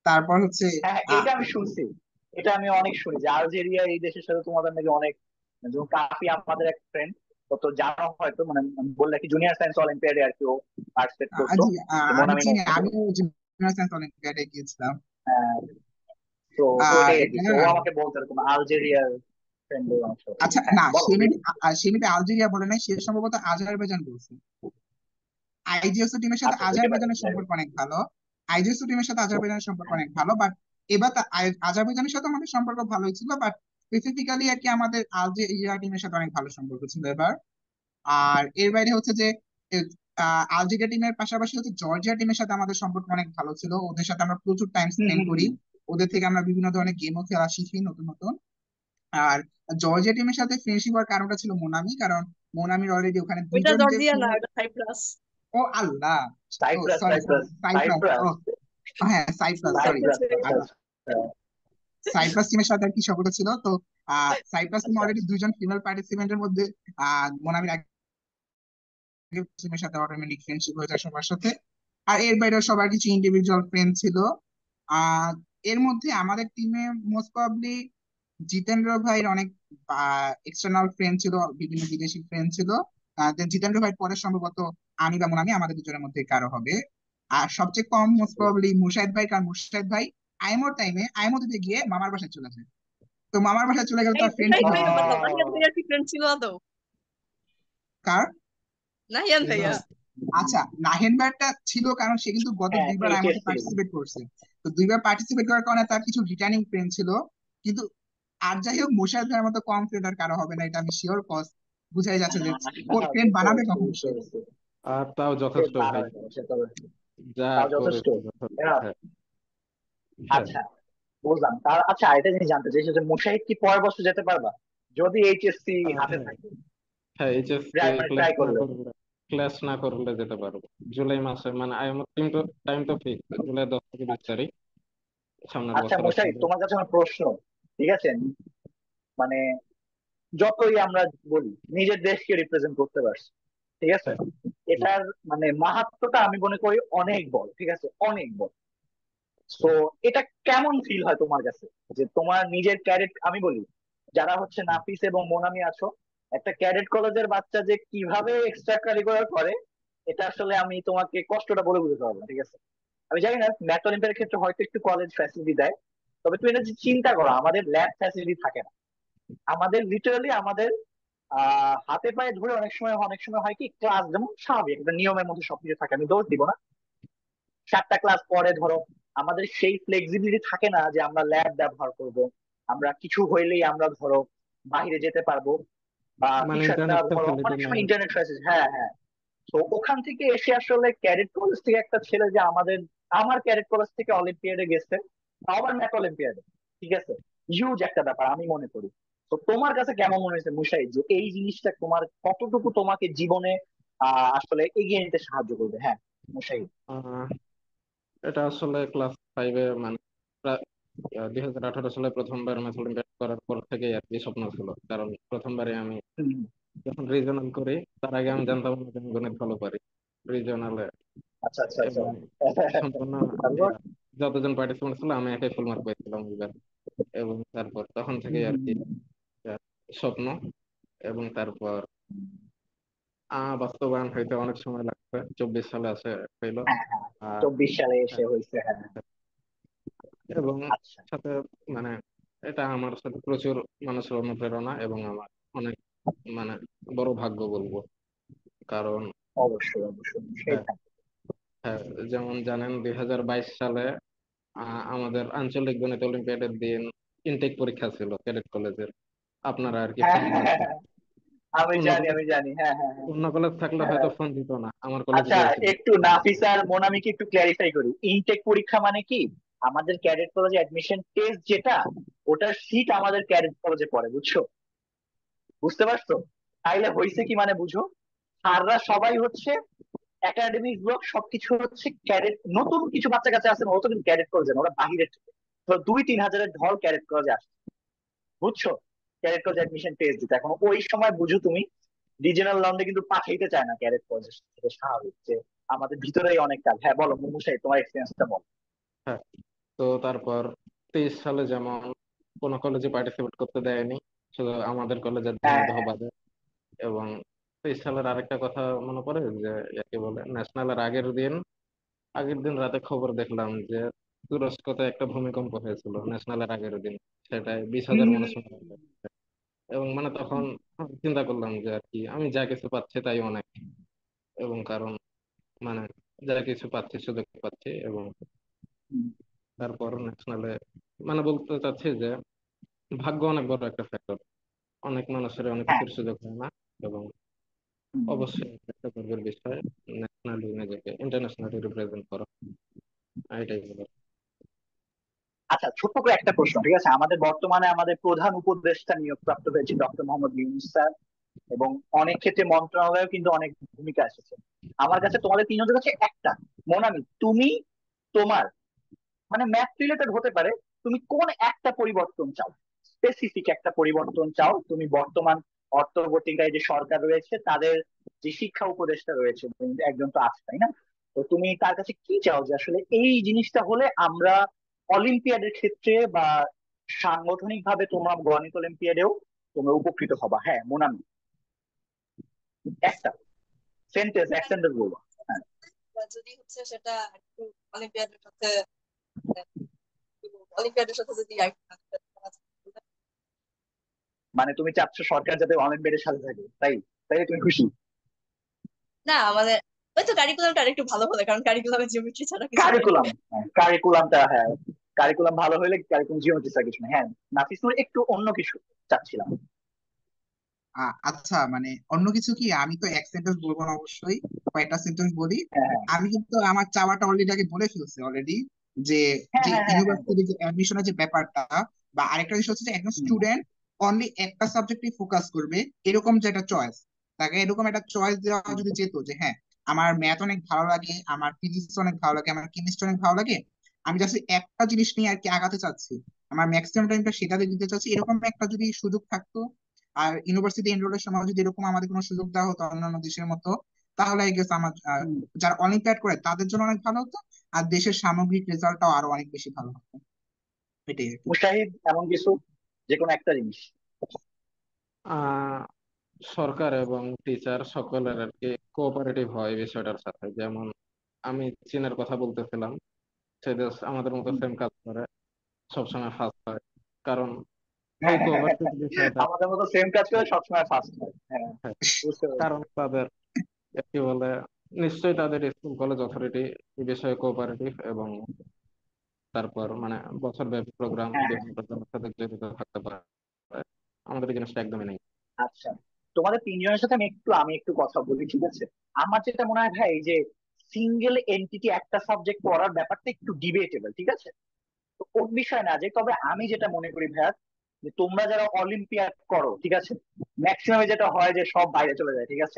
তারপর হচ্ছে হ্যাঁ হ্যাঁ, আহ, এটা আমি শুনছি, এটা আমি অনেক শুনি যে আলজেরিয়া এই দেশের সাথে তোমাদের নাকি অনেক, যেমন কাফি আমাদের এক ফ্রেন্ড, ও তো জানো হয়তো, মানে বললে কি জুনিয়র সায়েন্স অলিম্পিয়াডে আর কি ও পার্টিসিপেট করতো, জি, যে আমি মোনামি চিনি, মতো। আমিও জুনিয়র সায়েন্স অলিম্পিয়াডে গিয়েছিলাম। আহ, তো ওইটাই আর কি, এটা, তো ও আমাকে বলতে তোমার আলজেরিয়ার ফ্রেন্ড অংশ। আচ্ছা হ্যাঁ না, বলো সে তুমি। মেবি আলজেরিয়া বলে নাই, সে সম্ভবত আজারবাইজান বলছে। আইজিএসও টিমের সাথে আচ্ছা হইতে পারে, আজারবাইজানের যাই হোক। সম্পর্ক অনেক ভালো। আইজিএসও টিমের সাথে আজারবাইজানের সম্পর্ক অনেক ভালো, বাট এবার আজারবাইজানের সাথে আমাদের সম্পর্ক ভালোই ছিল, বাট স্পেসিফিক্যালি আর কি আমাদের আলজেরিয়া টিমের সাথে অনেক ভালো সম্পর্ক ছিল এবার। আর এর বাইরে হচ্ছে যে এ, আলজেরিয়া টিমের পাশাপাশি হচ্ছে জর্জিয়া টিমের সাথে আমাদের সম্পর্ক অনেক ভালো ছিল, ওদের সাথে আমরা প্রচুর টাইম হম স্পেন্ড হম করি। হম। ওদের থেকে আমরা বিভিন্ন ধরনের গেমও খেলা শিখি নতুন নতুন। আর জর্জিয়া টিমের সাথে ফ্রেন্ডশিপ হওয়ার কারণটা ছিল মোনামি, কারণ মোনামির অলরেডি ওখানে ওইটা দুইজন যে জর্জিয়া না, ফিমেল। ওটা সাইপ্রাস। ও আল্লাহ, ও Cyprus sorry sorry, Cyprus Cyprus, ও সাইপ্রাস হ্যাঁ সাইপ্রাস, সরি। সাইপ্রাস, আচ্ছা আচ্ছা, আচ্ছা সাইপ্রাস টিমের সাথে আর কি সম্পর্ক ছিল তো। সাইপ্রাস টিমে আচ্ছা অলরেডি আচ্ছা। দুইজন ফিমেল পার্টিসিপেন্টের মধ্যে মোনামির আগে টিমের সাথে অটোমেটিক ফ্রেন্ডশিপ হয়ে যায় সবার সাথে। আর এর বাইরেও সবার কিছু ইন্ডিভিজুয়াল ফ্রেন্ড ছিল। আহ এর মধ্যে আমাদের টিমে মোস্ট প্রবাবলি জিতেন্দ্র ভাইয়ের অনেক এক্সটার্নাল ফ্রেন্ড ছিল, বিভিন্ন বিদেশি ফ্রেন্ড ছিল। then জিতেন্দ্র ভাই পরে সম্ভবত আমি বা মোনামি আমাদের দুজনের মধ্যে কারো হবে। আর সবচেয়ে কম মোস্ট প্রবাবলি মুশাহিদ ভাই, কারণ মুশাহিদ ভাই আইমোর টাইমে আইমো দিতে গিয়ে মামার বাসায় চলে যায়। তো মামার বাসায় চলে গেলে এই তার ফ্রেন্ড মুশাহিদ খুঁজে ভাইয়ের পাওয়া কথা, যায়। নাহিয়ান ভাইয়ার কি ফ্রেন্ড ছিল আদৌ? কার? নাহিয়ান ভাইয়া। আচ্ছা, নাহিন ভাইটা ছিল, কারণ সে কিন্তু গত হ্যাঁ দুইবার আইমোতে এইচএসসি। পার্টিসিপেট করছে। তো দুইবার পার্টিসিপেট করার কারণে তার কিছু রিটার্নিং ফ্রেন্ড ছিল। কিন্তু আর যাই হোক, মুশাহিদ ভাইয়ের মতো কম ফ্রেন্ড আর কারো হবে না, এটা আমি শিওর, কজ বুঝাই যাচ্ছে যে ওর ফ্রেন্ড বুঝতে বানাবে পারছি কখন বুঝতে সে। পারছি। আর তাও সে যথেষ্ট ভাই, বানাবে কেন, সে তো যা তাও যথেষ্ট। করেছে যথেষ্ট। হ্যাঁ, হ্যাঁ হ্যাঁ আচ্ছা বুঝলাম। তার আচ্ছা এটা জিনিস জানতে চাই, সেটা মুশাহিদ কি পরের বছর যেতে পারবা যদি এইচএসসি হাতে হ্যাঁ থাকে? হ্যাঁ, এইচএসসি ট্রাই, মানে ক্লাস ট্রাই না করলে। করলে, ক্লাস না করলে যেতে পারবো জুলাই মাসে, মানে আমার টাইম তো ফিক্স, জুলাই 10 থেকে 20 তারিখ, সামনের আচ্ছা বছরের মুশাহিদ, শুরু। তোমার কাছে আমার প্রশ্ন, ঠিক আছে, মানে যতই আমরা বলি নিজের দেশকে রিপ্রেজেন্ট করতে পারছি, ঠিক আছে, হ্যাঁ এটার মানে মাহাত্ম্যটা আমি মনে করি অনেক বড়, ঠিক আছে, অনেক বড়। তো এটা কেমন ফিল হয় তোমার কাছে, যে তোমার নিজের ক্যাডেট, আমি বলি যারা হচ্ছে নাফিস এবং মোনামি আছো, একটা ক্যাডেট কলেজের বাচ্চা যে কিভাবে এক্সট্রা কারিকুলার করে, এটা আসলে আমি তোমাকে কষ্টটা বলে বুঝতে পারবো না, ঠিক আছে। আমি জানি না ম্যাথ অলিম্পিয়াডের ক্ষেত্রে হয়তো একটু কলেজ ফ্যাসিলিটি দেয়, তবে তুমি এটা যে চিন্তা করো, আমাদের ল্যাব ফ্যাসিলিটি থাকে না, আমাদের লিটারালি আমাদের হাতে পায়ে ধরে অনেক সময় হয় কি, ক্লাস যেমন স্বাভাবিক একটা নিয়মের মধ্যে সবকিছু থাকে, আমি দোষ দিব না, 7টা ক্লাস পরে ধরো আমাদের সেই ফ্লেক্সিবিলিটি থাকে না যে আমরা ল্যাব ব্যবহার করব, আমরা কিছু হইলেই আমরা ধরো বাইরে যেতে পারবো, বা মানে কিছু একটা ইন্টারনেট ধরো ফ্যাসিলিটি অনেক নাই। সময় ইন্টারনেট ফ্যাসিলিটি, হ্যাঁ হ্যাঁ। তো ওখান থেকে এসে আসলে ক্যাডেট কলেজ থেকে একটা ছেলে যে আমার ক্যাডেট কলেজ থেকে অলিম্পিয়াডে গেছে, তাও আবার ম্যাথ অলিম্পিয়াডে, ঠিক আছে, হিউজ একটা ব্যাপার আমি মনে করি। তো তোমার কাছে কেমন মনে হয়েছে মুশাহিদ, যে এই জিনিসটা তোমার কতটুকু তোমাকে জীবনে আসলে এগিয়ে নিতে সাহায্য করবে? হ্যাঁ মুশাহিদ। আহ, এটা আসলে ক্লাস 5-এ, মানে প্রায় 2018 সালে প্রথমবার ম্যাথ অলিম্পিয়াড করার পর থেকেই আর কি স্বপ্ন ছিল, কারণ প্রথমবারে আমি হুম, যখন রিজনাল করি, তার আগে আমি জানতাম না যে আমি গণিত ভালো পারি রিজনালে, আচ্ছা আচ্ছা আচ্ছা। এবং সম্পূর্ণ তারপর? যতজন পার্টিসিপেন্ট ছিল আমি একাই ফুল মার্ক পাইছিলাম এবার। এবং তারপর তখন থেকে আর কি আহ, স্বপ্ন, এবং তারপর বাস্তবায়ন হইতে অনেক সময় লাগছে, 24 সালে আসে হইলো। হ্যাঁ হ্যাঁ, আর 24 সালে হ্যাঁ, এসে হয়েছে, হ্যাঁ। এবং আচ্ছা, সাথে মানে এটা আমার সাথে প্রচুর মানুষের অনুপ্রেরণা এবং আমার অনেক মানে বড় ভাগ্য বলবো। কারণ অবশ্যই অবশ্যই সেই হ্যাঁ, থাকে। হ্যাঁ, যেমন জানেন 2022 সালে আমাদের আঞ্চলিক গণিত অলিম্পিয়াডের দিন ইনটেক পরীক্ষা ছিল ক্যাডেট কলেজের। আপনারা আর কি হ্যাঁ ফোন হ্যাঁ হ্যাঁ দিয়েছেন। হ্যাঁ, আমি অন্য জানি কলেজ আমি জানি, হ্যাঁ হ্যাঁ হ্যাঁ অন্য কলেজ থাকলে হ্যাঁ। হয়তো ফোন দিত না, আমার কলেজ আচ্ছা, দিয়েছিল। একটু নাফিস আর মোনামিকে একটু ক্ল্যারিফাই করি, ইনটেক পরীক্ষা মানে কি? আমাদের ক্যাডেট কলেজে অ্যাডমিশন টেস্ট যেটা, ওটার সিট আমাদের ক্যাডেট কলেজে পড়ে, বুঝছো? বুঝতে পারছো? তাইলে হয়েছে কি মানে বুঝো, স্যাররা সবাই হচ্ছে একাডেমিক ব্লক, সবকিছু হচ্ছে ক্যাডেট। নতুন কিছু বাচ্চা কাছে আছে, ওরা তো কিন্তু ক্যাডেট কলেজে না, ওরা বাহিরের থেকে। তো 2-3 হাজারের ঢল ক্যাডেট কলেজে আসে, বুঝছো? ক্যাডেট কলেজ অ্যাডমিশন টেস্ট দিতে এখন ওই সময় বুঝো তুমি, রিজনাল রাউন্ডে কিন্তু পাঠাইতে চায় না ক্যাডেট কলেজ থেকে, স্বাভাবিক যে আমাদের ভিতরেই অনেক কাজ। হ্যাঁ বলো মুমু সাহেব, তোমার এক্সপিরিয়েন্সটা বলো। হ্যাঁ, তো তারপর 23 সালে যেমন কোনো কলেজে পার্টিসিপেট করতে দেয়নি, শুধু আমাদের কলেজের হ্যাঁ ঝিনাইদহ হ্যাঁ বাদে। এবং 23 সালের আরেকটা কথা মনে পড়ে যে ইয়াকে বলে ন্যাশনালের আগের দিন রাতে খবর দেখলাম যে তুরস্কতে একটা ভূমিকম্প হয়েছিল ন্যাশনালের আগের দিন। সেটাই 20,000 হম, মানুষ মারা গেছে। এবং মানে তখন চিন্তা করলাম যে আর কি আমি যা কিছু পাচ্ছি তাই অনেক। এবং কারণ মানে যা কিছু পাচ্ছি সুযোগ পাচ্ছি, এবং তারপর ন্যাশনালে মানে বলতে চাচ্ছি যে ভাগ্য অনেক বড় একটা ফ্যাক্টর। অনেক মানুষের অনেক হ্যাঁ কিছুর সুযোগ হয় না। এবং হম। অবশ্যই একটা গর্বের বিষয় ন্যাশনালি নিজেকে ইন্টারন্যাশনালি রিপ্রেজেন্ট করা, এটাই বলে। আচ্ছা, ছোট্ট করে একটা প্রশ্ন, ঠিক আছে? আমাদের বর্তমানে আমাদের প্রধান উপদেষ্টা নিয়োগপ্রাপ্ত হয়েছে ডক্টর মোহাম্মদ ইউনূস স্যার, এবং অনেক ক্ষেত্রে মন্ত্রণালয়েও কিন্তু অনেক ভূমিকা এসেছে। আমার কাছে তোমাদের তিনজনের কাছে একটা, মোনামি তুমি, তোমার মানে ম্যাথ রিলেটেড হতে পারে, তুমি কোন একটা পরিবর্তন চাও? স্পেসিফিক একটা পরিবর্তন চাও তুমি বর্তমান অন্তর্বর্তীকালে যে সরকার রয়েছে তাদের যে শিক্ষা উপদেষ্টা রয়েছে, একজন তো আছে তাই না? তো তুমি তার কাছে কি চাও যে আসলে এই জিনিসটা হলে আমরা অলিম্পিয়াডের ক্ষেত্রে বা সাংগঠনিক ভাবে তোমার গণিত অলিম্পিয়াডেও তোমরা উপকৃত হবা? হ্যাঁ মোনামি, একটা সেন্টেন্স, এক সেন্টেন্স বলবো। হ্যাঁ, যদি হচ্ছে সেটা একটু অলিম্পিয়াডের সাথে অলিম্পিয়াডের সাথে যদি মানে তুমি চাচ্ছ সরকার যাতে অলিম্পিয়াডের সাথে থাকে, তাই? তাই তুমি খুশি? না মানে ওই তো কারিকুলামটা আরেকটু ভালো হলে, কারণ কারিকুলামে জিওমেট্রি ছাড়া কিছু নাই। কারিকুলাম, কারিকুলামটা, হ্যাঁ, কারিকুলাম ভালো হলে কারিকুলাম জিওমেট্রি স্যার কিছু না। হ্যাঁ নাফিস, একটু অন্য কিছু চাচ্ছিলাম। আচ্ছা, মানে অন্য কিছু কি, আমি তো এক সেন্টেন্স বলবো না অবশ্যই, কয়েকটা সেন্টেন্স বলি। হ্যাঁ আমি কিন্তু আমার চাওয়াটা অলরেডি আগে বলে ফেলছি অলরেডি, যে হ্যাঁ যে হ্যাঁ হ্যাঁ হ্যাঁ হ্যাঁ। ইউনিভার্সিটি যে অ্যাডমিশনের যে ব্যাপারটা, বা আরেকটা জিনিস হচ্ছে যে একজন হুম, স্টুডেন্ট অনলি একটা সাবজেক্টে ফোকাস করবে, এরকম যে একটা চয়েস, তাকে এরকম একটা চয়েস দেওয়া হুম, যদি যেত যে হ্যাঁ, আমার ম্যাথ অনেক ভালো লাগে, আমার ফিজিক্স অনেক ভালো লাগে, আমার কেমিস্ট্রি অনেক ভালো লাগে, আমি জাস্ট একটা জিনিস নিয়ে আর কি আগাতে চাচ্ছি, আমার ম্যাক্সিমাম টাইমটা সেটাতে দিতে চাচ্ছি, এরকম একটা যদি সুযোগ থাকতো, আর ইউনিভার্সিটি এনরোলের সময় যদি এরকম আমাদের কোনো সুযোগ দেওয়া হতো অন্যান্য দেশের মতো, তাহলে আই গেস আমার হুম। যারা অলিম্পিয়াড করে তাদের জন্য অনেক ভালো হতো, আর দেশের সামগ্রিক রেজাল্টটাও আরো অনেক বেশি ভালো হতো। এটাই আর কি। মুশাহিদ, এমন কিছু, যে কোনো একটা জিনিস। আহ সরকার এবং টিচার সকলের আর কি কোঅপারেটিভ হয় এই বিষয়টার সাথে। যেমন আমি চীনের কথা বলতেছিলাম, সে দেশ আমাদের মতো হুম। সেম কাজ করে, সবসময় ফার্স্ট হয়। কারণ ওই কোঅপারেটিভ বিষয়টা, আমাদের মতো সেম কাজ করে সবসময় ফার্স্ট হয়, হ্যাঁ। হ্যাঁ, বুঝতে পেরেছি। কারণ তাদের কি বলে, নিশ্চয়ই তাদের স্কুল কলেজ অথরিটি এই বিষয়ে কোঅপারেটিভ, এবং তারপর মানে বছরব্যাপী প্রোগ্রাম, হ্যাঁ হ্যাঁ। বিভিন্ন প্রোগ্রামের সাথে জড়িত থাকতে পারে। আমাদের এই জিনিসটা একদমই নেই। আচ্ছা, তোমাদের তিনজনের সাথে আমি একটু কথা বলি, ঠিক আছে? আমার যেটা মনে হয় ভাই, এই যে সিঙ্গেল এন্টিটি একটা সাবজেক্ট পড়ার ব্যাপারটা একটু ডিবেটেবল, ঠিক আছে? তো কোন বিষয় না, যে তবে আমি যেটা মনে করি ভাইয়া, যে তোমরা যারা অলিম্পিয়াড করো, ঠিক আছে, ম্যাক্সিমাম যেটা হয় যে সব বাইরে চলে যায়, ঠিক আছে?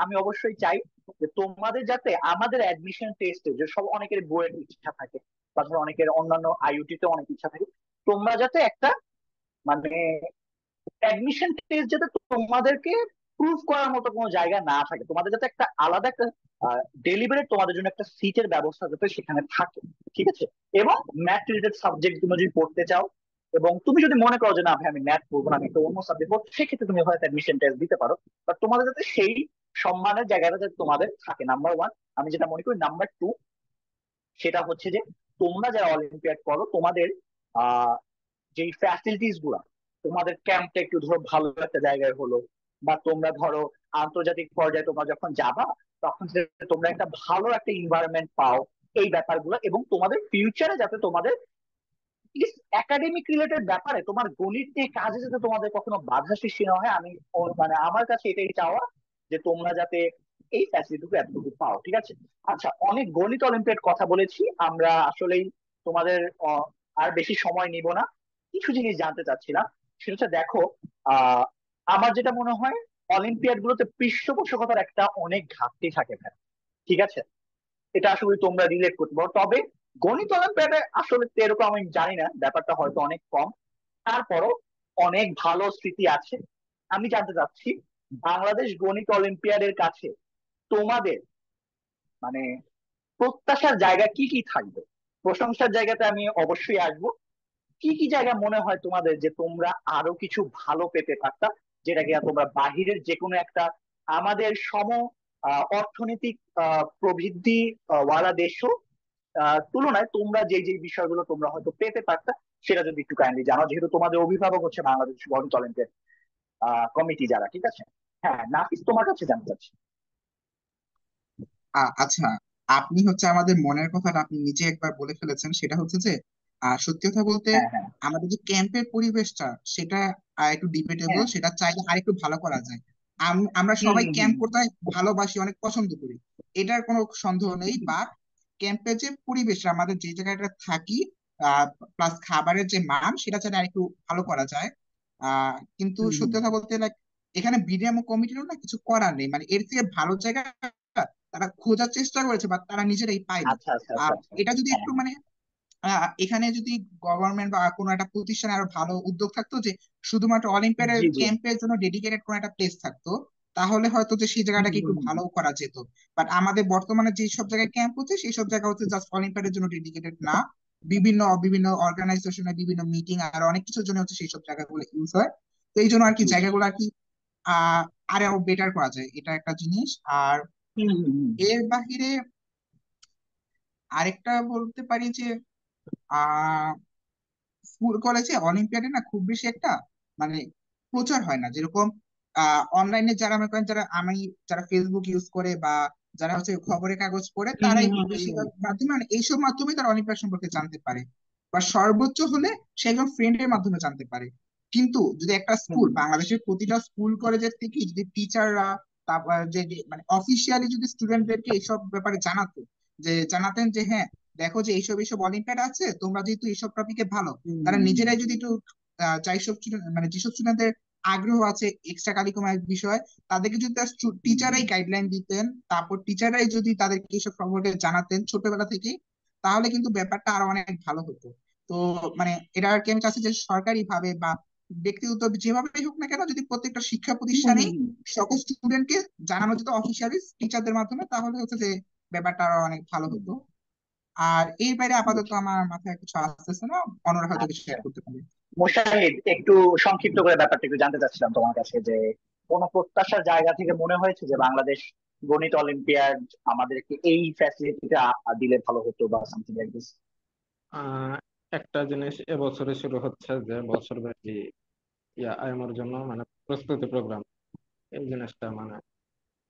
আমি অবশ্যই চাই যে তোমাদের যাতে আমাদের অ্যাডমিশন টেস্টে, যে সব অনেকের বইয়ের ইচ্ছা থাকে, বা ধরো অনেকের অন্যান্য আইইউটি তে অনেক ইচ্ছা থাকে, তোমরা যাতে একটা মানে অ্যাডমিশন টেস্ট যাতে তোমাদেরকে প্রুভ করার মতো কোনো জায়গা না থাকে, তোমাদের যাতে একটা আলাদা একটা ডেলিভারেট তোমাদের জন্য একটা সিটের ব্যবস্থা যাতে সেখানে থাকে, ঠিক আছে? এবং ম্যাথ রিলেটেড সাবজেক্ট তুমি যদি পড়তে চাও এবং তুমি যদি মনে করো যে না ভাই আমি ম্যাথ পড়বো না, আমি একটা অন্য সাবজেক্ট পড়বো, সেক্ষেত্রে তুমি হয়তো অ্যাডমিশন টেস্ট দিতে পারো। বাট তোমাদের যাতে সেই সম্মানের জায়গাটা যাতে তোমাদের থাকে, নাম্বার ওয়ান। আমি যেটা মনে করি নাম্বার টু, সেটা হচ্ছে যে তোমরা যারা অলিম্পিয়াড করো তোমাদের আহ যেই ফ্যাসিলিটিস গুলা, তোমাদের ক্যাম্পটা একটু ধরো ভালো একটা জায়গায় হলো, বা তোমরা ধরো আন্তর্জাতিক পর্যায়ে তোমরা যখন যাবা তখন যে তোমরা একটা ভালো একটা এনভায়রনমেন্ট পাও, এই ব্যাপারগুলো, এবং তোমাদের ফিউচারে যাতে তোমাদের একাডেমিক রিলেটেড ব্যাপারে তোমার গণিত নিয়ে কাজে যাতে তোমাদের কখনো বাধা সৃষ্টি না হয়, আমি মানে আমার কাছে এটাই চাওয়া যে তোমরা যাতে এই ফ্যাসিলিটিটুকু এতটুকু পাও, ঠিক আছে? আচ্ছা, অনেক গণিত অলিম্পিয়াড কথা বলেছি আমরা, আসলেই তোমাদের আর বেশি সময় নিব না। কিছু জিনিস জানতে চাচ্ছিলাম, সেটা হচ্ছে দেখো, আহ আমার যেটা মনে হয় অলিম্পিয়াড গুলোতে পৃষ্ঠপোষকতার একটা অনেক ঘাটতি থাকে ভাই, ঠিক আছে? এটা আসলে তোমরা রিলেট করতে পারো, তবে গণিত অলিম্পিয়াডে আসলে তো এরকম আমি জানি না, ব্যাপারটা হয়তো অনেক কম। তারপরও অনেক ভালো স্মৃতি আছে। আমি জানতে চাচ্ছি বাংলাদেশ গণিত অলিম্পিয়াডের কাছে তোমাদের মানে প্রত্যাশার জায়গা কি কি থাকবে? প্রশংসার জায়গাতে আমি অবশ্যই আসবো। কি কি জায়গা মনে হয় তোমাদের যে তোমরা আরো কিছু ভালো পেতে পারতা, যেটা কিনা তোমরা বাহিরের যে কোনো একটা আমাদের সম অর্থনৈতিক প্রবৃদ্ধি ওয়ালা দেশও তুলনায় তোমরা যে যে বিষয়গুলো তোমরা হয়তো পেতে পারতা, সেটা যদি একটু কাইন্ডলি জানাও, যেহেতু তোমাদের অভিভাবক হচ্ছে বাংলাদেশ গণিত অলিম্পিয়াড কমিটি যারা, ঠিক আছে? হ্যাঁ নাফিস, তোমার কাছে জানতে চাচ্ছি। আচ্ছা, আপনি হচ্ছে আমাদের মনের কথাটা আপনি নিজে একবার বলে ফেলেছেন। সেটা হচ্ছে যে সত্যি কথা বলতে হ্যাঁ, হ্যাঁ, আমাদের যে ক্যাম্পের পরিবেশটা সেটা একটু ডিবেটেবল, হ্যাঁ। সেটা চাইলে আরেকটু ভালো করা যায়। আমরা হুম, সবাই হুম, হুম, ক্যাম্প করতে ভালোবাসি, অনেক পছন্দ করি, এটার কোনো সন্দেহ নেই। বাট ক্যাম্পের যে পরিবেশটা আমাদের যে জায়গাটা থাকি প্লাস খাবারের যে মান সেটা চাইলে আরেকটু ভালো করা যায়। কিন্তু হুম, হুম। সত্যি কথা বলতে লাইক এখানে বিডিএম কমিটিরও না কিছু করার নেই, মানে এর থেকে ভালো জায়গা তারা খোঁজার চেষ্টা করেছে বাট তারা নিজেরাই পায়নি। আচ্ছা, আচ্ছা, আচ্ছা, আচ্ছা। এটা যদি হ্যাঁ, একটু মানে এখানে যদি গভর্নমেন্ট বা কোনো একটা প্রতিষ্ঠানে আরো ভালো উদ্যোগ থাকতো যে শুধুমাত্র অলিম্পিয়াডের জি, জি। ক্যাম্পের জন্য ডেডিকেটেড কোনো একটা প্লেস থাকতো, তাহলে হয়তো যে সেই হুম, জায়গাটাকে হুম, একটু হুম, ভালো করা যেত। বাট আমাদের বর্তমানে যে সব জায়গায় ক্যাম্প হচ্ছে সেই সব জায়গা হচ্ছে জাস্ট অলিম্পিয়াডের জন্য ডেডিকেটেড না, বিভিন্ন বিভিন্ন অর্গানাইজেশনে বিভিন্ন মিটিং আর অনেক কিছুর জন্য হচ্ছে সেই সব জায়গাগুলো ইউজ হয়। তো এই জন্য আর কি জি, জি। জায়গাগুলো আর কি আরো বেটার করা যায়, এটা একটা জিনিস। আর হুম, হুম, হুম। এর বাহিরে আরেকটা বলতে পারি যে আহ স্কুল কলেজে অলিম্পিয়াডে না খুব বেশি একটা মানে প্রচার হয় না, যেরকম অনলাইনে যারা মনে করেন, যারা যারা ফেসবুক ইউজ করে বা যারা হচ্ছে খবরের কাগজ পড়ে, হুম, তারাই হুম, হুম, হুম। বেশিরভাগ মাধ্যমে মানে এইসব মাধ্যমে তারা অলিম্পিয়াড সম্পর্কে জানতে পারে, বা সর্বোচ্চ হলে সে একজন ফ্রেন্ডের মাধ্যমে জানতে পারে। কিন্তু যদি একটা স্কুল, হুম, বাংলাদেশের প্রতিটা স্কুল কলেজের থেকে যদি টিচাররা তারপর যে মানে অফিসিয়ালি যদি স্টুডেন্টদেরকে এইসব ব্যাপারে জানাতেন যে হ্যাঁ দেখো যে এইসব এইসব অলিম্পিয়াড আছে, তোমরা যেহেতু এইসব টপিকে ভালো, হুম, তারা হুম, হুম। নিজেরাই যদি একটু যেসব স্টুডেন্ট মানে যেসব স্টুডেন্টদের আগ্রহ আছে এক্সট্রা কারিকুলার বিষয়, তাদেরকে যদি হুম, টিচারাই হুম। গাইডলাইন দিতেন, তারপর টিচাররাই যদি তাদেরকে এইসব সম্পর্কে জানাতেন ছোটবেলা থেকে, তাহলে কিন্তু ব্যাপারটা আরো অনেক ভালো হতো। তো মানে এটা আর কি আমি চাচ্ছি যে সরকারি ভাবে বা ব্যক্তিগত যেভাবেই হোক না কেন, যদি প্রত্যেকটা শিক্ষা হুম, হুম, প্রতিষ্ঠানেই হুম। সকল স্টুডেন্টকে জানানো যেত অফিসিয়ালি টিচারদের মাধ্যমে, তাহলে হচ্ছে যে ব্যাপারটা আরো অনেক ভালো হুম। হতো। আর এর বাইরে আপাতত বুঝছি। আমার মাথায় কিছু আসতেছে না, অন্যরা হয়তো কিছু আচ্ছা, অ্যাড করতে পারে। মোশাহিদ, একটু সংক্ষিপ্ত করে ব্যাপারটা একটু জানতে চাচ্ছিলাম তোমার কাছে, যে কোনো প্রত্যাশার জায়গা থেকে মনে হয়েছে যে বাংলাদেশ গণিত অলিম্পিয়াড আমাদেরকে এই ফ্যাসিলিটিটা দিলে ভালো হতো, বা সামথিং লাইক দিস? আহ একটা জিনিস এবছরে শুরু হচ্ছে যে বছরব্যাপী আইএমওর জন্য মানে প্রস্তুতি প্রোগ্রাম। এই জিনিসটা মানে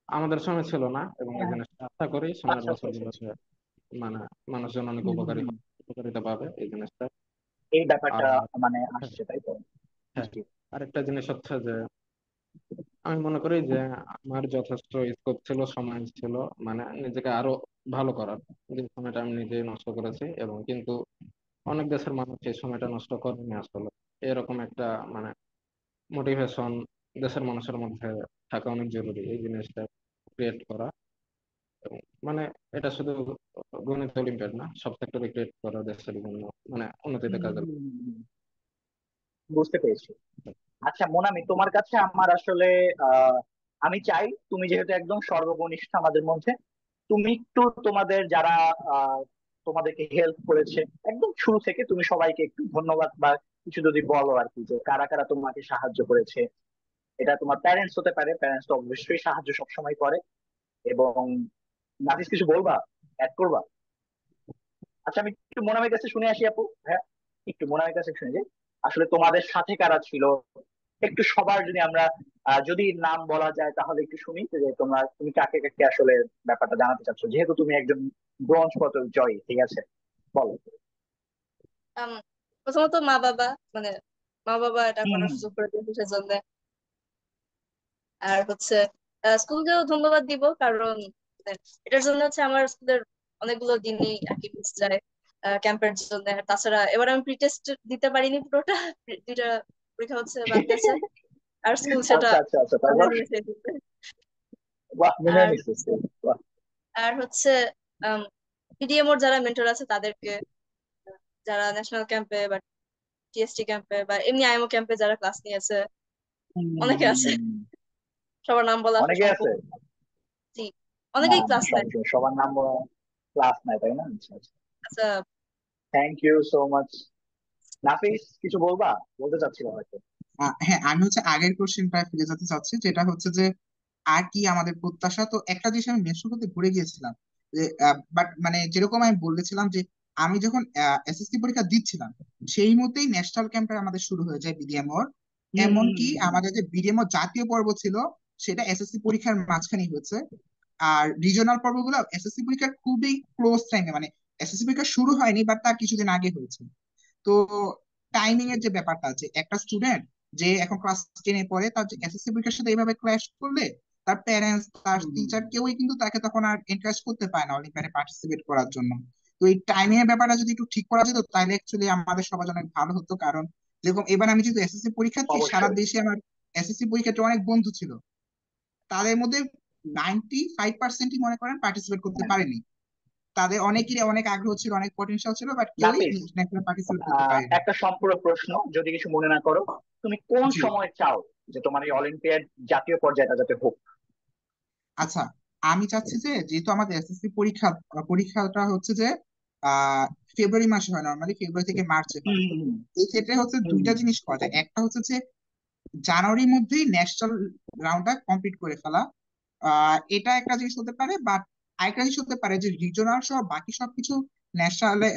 আমাদের সময় ছিল না, এবং এই জিনিসটা আশা করি সামনের আচ্ছা, আচ্ছা, আচ্ছা, আচ্ছা। বছরগুলোতে মানে মানুষজন অনেক হুম, হুম, হুম। উপকারিতা পাবে এই জিনিসটা। এই ব্যাপারটা আর মানে হ্যাঁ, আসছে, তাই তো? হ্যাঁ, জি। আরেকটা জিনিস হচ্ছে যে আমি মনে করি যে আমার যথেষ্ট স্কোপ ছিল, সময় ছিল মানে নিজেকে আরো ভালো করার, যে সময়টা আমি নিজেই নষ্ট করেছি, এবং কিন্তু অনেক দেশের মানুষ এই সময়টা নষ্ট করেনি আসলে। এরকম একটা মানে মোটিভেশন দেশের মানুষের মধ্যে থাকা অনেক জরুরি, এই জিনিসটা ক্রিয়েট করা। এবং মানে এটা শুধু গণিত অলিম্পিয়াড না, সব সেক্টরে ক্রিয়েট করা দেশের জন্য মানে উন্নতিতে হুম, কাজে হুম, হুম, হুম। বুঝতে পেরেছি। আচ্ছা মোনামি, তোমার কাছে আমার আসলে আহ আমি চাই, তুমি যেহেতু একদম সর্বকনিষ্ঠ আমাদের মধ্যে, তুমি একটু তোমাদের যারা আহ, তোমাদেরকে হেল্প করেছে একদম শুরু থেকে, তুমি সবাইকে একটু ধন্যবাদ বা কিছু যদি বলো আর কি, যে কারা কারা তোমাকে সাহায্য করেছে। এটা তোমার প্যারেন্টস হতে পারে, প্যারেন্টস তো অবশ্যই সাহায্য সবসময় করে। এবং নাফিস কিছু বলবা, অ্যাড করবা? আচ্ছা আমি একটু মোনামের কাছে শুনে আসি আপু। হ্যাঁ, একটু মোনামের কাছে শুনে যাই, আসলে তোমাদের সাথে কারা ছিল একটু সবার যদি আমরা যদি নাম বলা যায় তাহলে একটু শুনি, যে তুমি কাকে কাকে আসলে ব্যাপারটা জানাতে চাচ্ছ, যেহেতু তুমি একজন ব্রোঞ্জ পদক জয়ী। ঠিক আছে, বলো। আম, প্রথমত মা বাবা, মানে মা বাবা এটা হুম করার হুম। সুযোগ করে দিয়েছে সেজন্য। আর হচ্ছে স্কুলকেও ধন্যবাদ দিব, কারণ মানে, এটার জন্য হচ্ছে আমার স্কুলের অনেকগুলো দিনই আর কি মিস যায় ক্যাম্পের জন্য। আর তাছাড়া এবার আমি প্রি টেস্ট দিতে পারিনি পুরোটা, দুইটা পরীক্ষা হচ্ছে বাকি আছে, আর স্কুল সেটা আচ্ছা আচ্ছা আচ্ছা, মেনে তারপর? নিয়েছে। বাহ, মেনে আর নিচ্ছিস তো। বাহ। আর হচ্ছে পিডিএম ওর যারা মেন্টর আছে তাদেরকে, যারা ন্যাশনাল ক্যাম্পে বা টিএসটি ক্যাম্পে বা এমনি আইএমও ক্যাম্পে যারা ক্লাস নিয়েছে, অনেকে আছে, হুম, সবার নাম বলা অনেকে সম্ভব। আছে। জি, না অনেকেই না, ক্লাস নেয়। সমস্যা নেই। সবার নাম ক্লাস নাই, তাই না? আচ্ছা আচ্ছা, আচ্ছা, থ্যাংক ইউ সো মাচ। নাফিস কিছু বলবা, বলতে চাচ্ছিল হয়তো। হ্যাঁ, আমি হচ্ছে আগের কোশ্চেনটা ফিরে যেতে চাচ্ছি, যেটা হচ্ছে যে আর কি আমাদের প্রত্যাশা। তো একটা জিনিস আমি মেনশন করতে ভুলে গিয়েছিলাম, যে বাট মানে যেরকম আমি বলেছিলাম যে আমি যখন এসএসসি পরীক্ষা দিচ্ছিলাম সেই মুহূর্তেই ন্যাশনাল ক্যাম্পের আমাদের শুরু হয়ে যায় বিডিএমওর। হুম হুম এমনকি হুম হুম। আমাদের যে বিডিএমও জাতীয় পর্ব ছিল সেটা এসএসসি পরীক্ষার মাঝখানেই হয়েছে। আর রিজনাল পর্বগুলো এসএসসি পরীক্ষার খুবই ক্লোজ টাইমে, মানে এসএসসি পরীক্ষা শুরু হয়নি বাট তার কিছুদিন আগে হয়েছে। তো টাইমিং এর যে ব্যাপারটা আছে, একটা স্টুডেন্ট যে এখন ক্লাস 10-এ পড়ে তার যে এসএসসি পরীক্ষার সাথে এইভাবে ক্ল্যাশ করলে তার প্যারেন্টস তার হুম, হুম, টিচার হুম। কেউই কিন্তু তাকে তখন আর এনকারেজ করতে পারে না অলিম্পিয়াডে পার্টিসিপেট করার জন্য। তো এই টাইমিং এর ব্যাপারটা যদি একটু ঠিক করা যেত তাহলে অ্যাকচুয়ালি আমাদের সবার জন্য অনেক ভালো হতো। কারণ যেরকম এবার আমি যেহেতু এসএসসি পরীক্ষার্থী, সারা অবশ্যই। দেশে আমার এসএসসি পরীক্ষার্থী অনেক বন্ধু ছিল, তাদের মধ্যে 95% মনে করেন পার্টিসিপেট করতে হ্যাঁ। পারেনি। তাদের অনেকেরই অনেক আগ্রহ ছিল, অনেক পটেনশিয়াল ছিল, বাট কেউই নাফিস, ন্যাশনাল পার্টিসিপেট করতে পারেনি। একটা সম্পূরক প্রশ্ন, যদি কিছু মনে না করো, তুমি কোন জি, সময় চাও যে তোমার এই অলিম্পিয়াড জাতীয় পর্যায়টা যাতে হোক? আচ্ছা, আমি চাচ্ছি যে যেহেতু আমাদের এসএসসি পরীক্ষাটা হচ্ছে যে আহ ফেব্রুয়ারি মাসে হয়, নর্মালি ফেব্রুয়ারি থেকে মার্চে হয়। হুম হুম এই ক্ষেত্রে হচ্ছে হুম দুইটা হুম জিনিস করা যায়, একটা হচ্ছে যে জানুয়ারির মধ্যেই ন্যাশনাল রাউন্ডটা কমপ্লিট করে ফেলা। এটা একটা জিনিস হতে পারে, বাট আরেকটা জিনিস হতে পারে যে রিজনাল সহ বাকি সবকিছু ন্যাশনালে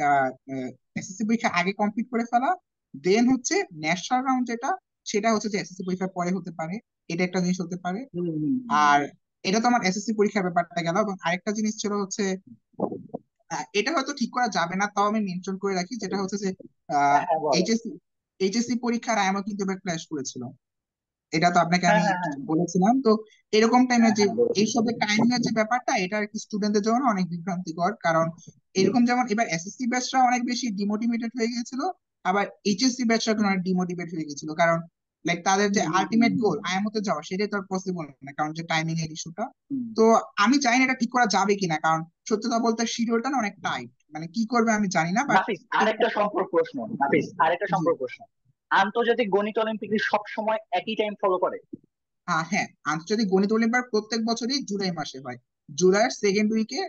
এসএসসি পরীক্ষা আগে কমপ্লিট করে ফেলা। দেন হচ্ছে ন্যাশনাল রাউন্ড যেটা, সেটা হচ্ছে যে এসএসসি পরীক্ষার পরে হতে পারে। এটা একটা জিনিস হতে পারে। হুম হুম হুম। আর এটা তো আমার এসএসসি পরীক্ষার ব্যাপারটা গেল, এবং আরেকটা জিনিস ছিল হচ্ছে এটা হয়তো ঠিক করা যাবে না, তাও আমি মেনশন করে রাখি, যেটা হচ্ছে যে হ্যাঁ হ্যাঁ, বলো। এইচএসসি এইচএসসি পরীক্ষার আয়ামও কিন্তু এবার ক্র্যাশ করেছিল। এটা তো আপনাকে হ্যাঁ আমি হ্যাঁ হ্যাঁ বলেছিলাম। তো এরকম টাইমে হ্যাঁ যে হ্যাঁ, বলেছো। এইসবের টাইমিং এর যে ব্যাপারটা, এটা আর কি স্টুডেন্টদের জন্য অনেক বিভ্রান্তিকর। কারণ এরকম যেমন এবার এসএসসি ব্যাচরা অনেক বেশি ডিমোটিভেটেড হয়ে গিয়েছিল, আবার এইচএসসি ব্যাচরা অনেক ডিমোটিভেট হয়ে গেছিল। কারণ লাইক তাদের যে হুম হুম হুম আলটিমেট হুম গোল আয়ামতে যাওয়া, সেটাই তো আর পসিবল না, কারণ যে টাইমিং এর ইস্যুটা। হুম। তো আমি জানি না এটা ঠিক করা যাবে কিনা, কারণ সত্যতা বলতে শিডিউলটা না অনেক টাইট, মানে কি করবে আমি জানি না, বাট নাফিস আরেকটা সম্পর্ক প্রশ্ন, নাফিস আরেকটা জি। সম্পর্ক প্রশ্ন, আন্তর্জাতিক গণিত অলিম্পিক সব সময় একই টাইম ফলো করে? হ্যাঁ, আন্তর্জাতিক গণিত অলিম্পিয়াড প্রত্যেক বছরই জুলাই মাসে হয়। জুলাইয়ের সেকেন্ড উইকে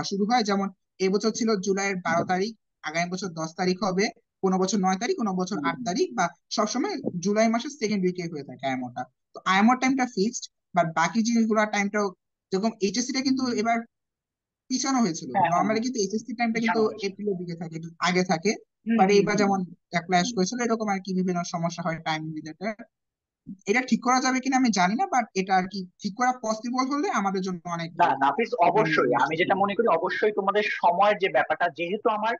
শুরু হয়। যেমন এবছর ছিল জুলাইয়ের 12 তারিখ, আগামী বছর 10 তারিখ হবে, কোনো বছর 9 তারিখ, কোনো বছর হুম, 8 তারিখ, বা সবসময় জুলাই মাসের সেকেন্ড উইকে হয়ে থাকে আইএমওটা। তো আইএমওর টাইমটা ফিক্সড, বাট বাকি জিনিসগুলোর টাইমটাও, যেরকম এইচএসসি টা কিন্তু হুম। এবার পিছানো হয়েছিল। হ্যাঁ হ্যাঁ নর্মালি হ্যাঁ, কিন্তু এইচএসসি টাইমটা কিন্তু পিছানো হয়েছে। এপ্রিলের দিকে থাকে, একটু আগে থাকে। হুম বাট হুম এইবার হুম যেমন ক্ল্যাশ হুম। করেছিল, এরকম আর কি বিভিন্ন সমস্যা হয় টাইম রিলেটেড। এটা ঠিক করা যাবে কিনা আমি জানি না, বাট এটা আর কি ঠিক করা পসিবল হলে আমাদের জন্য অনেক না ভালো হতো। নাফিস, এটা আমি অবশ্যই আমি নিশ্চিত যেটা বলবো। মনে করি, অবশ্যই তোমাদের সময়ের যে ব্যাপারটা, যেহেতু আমার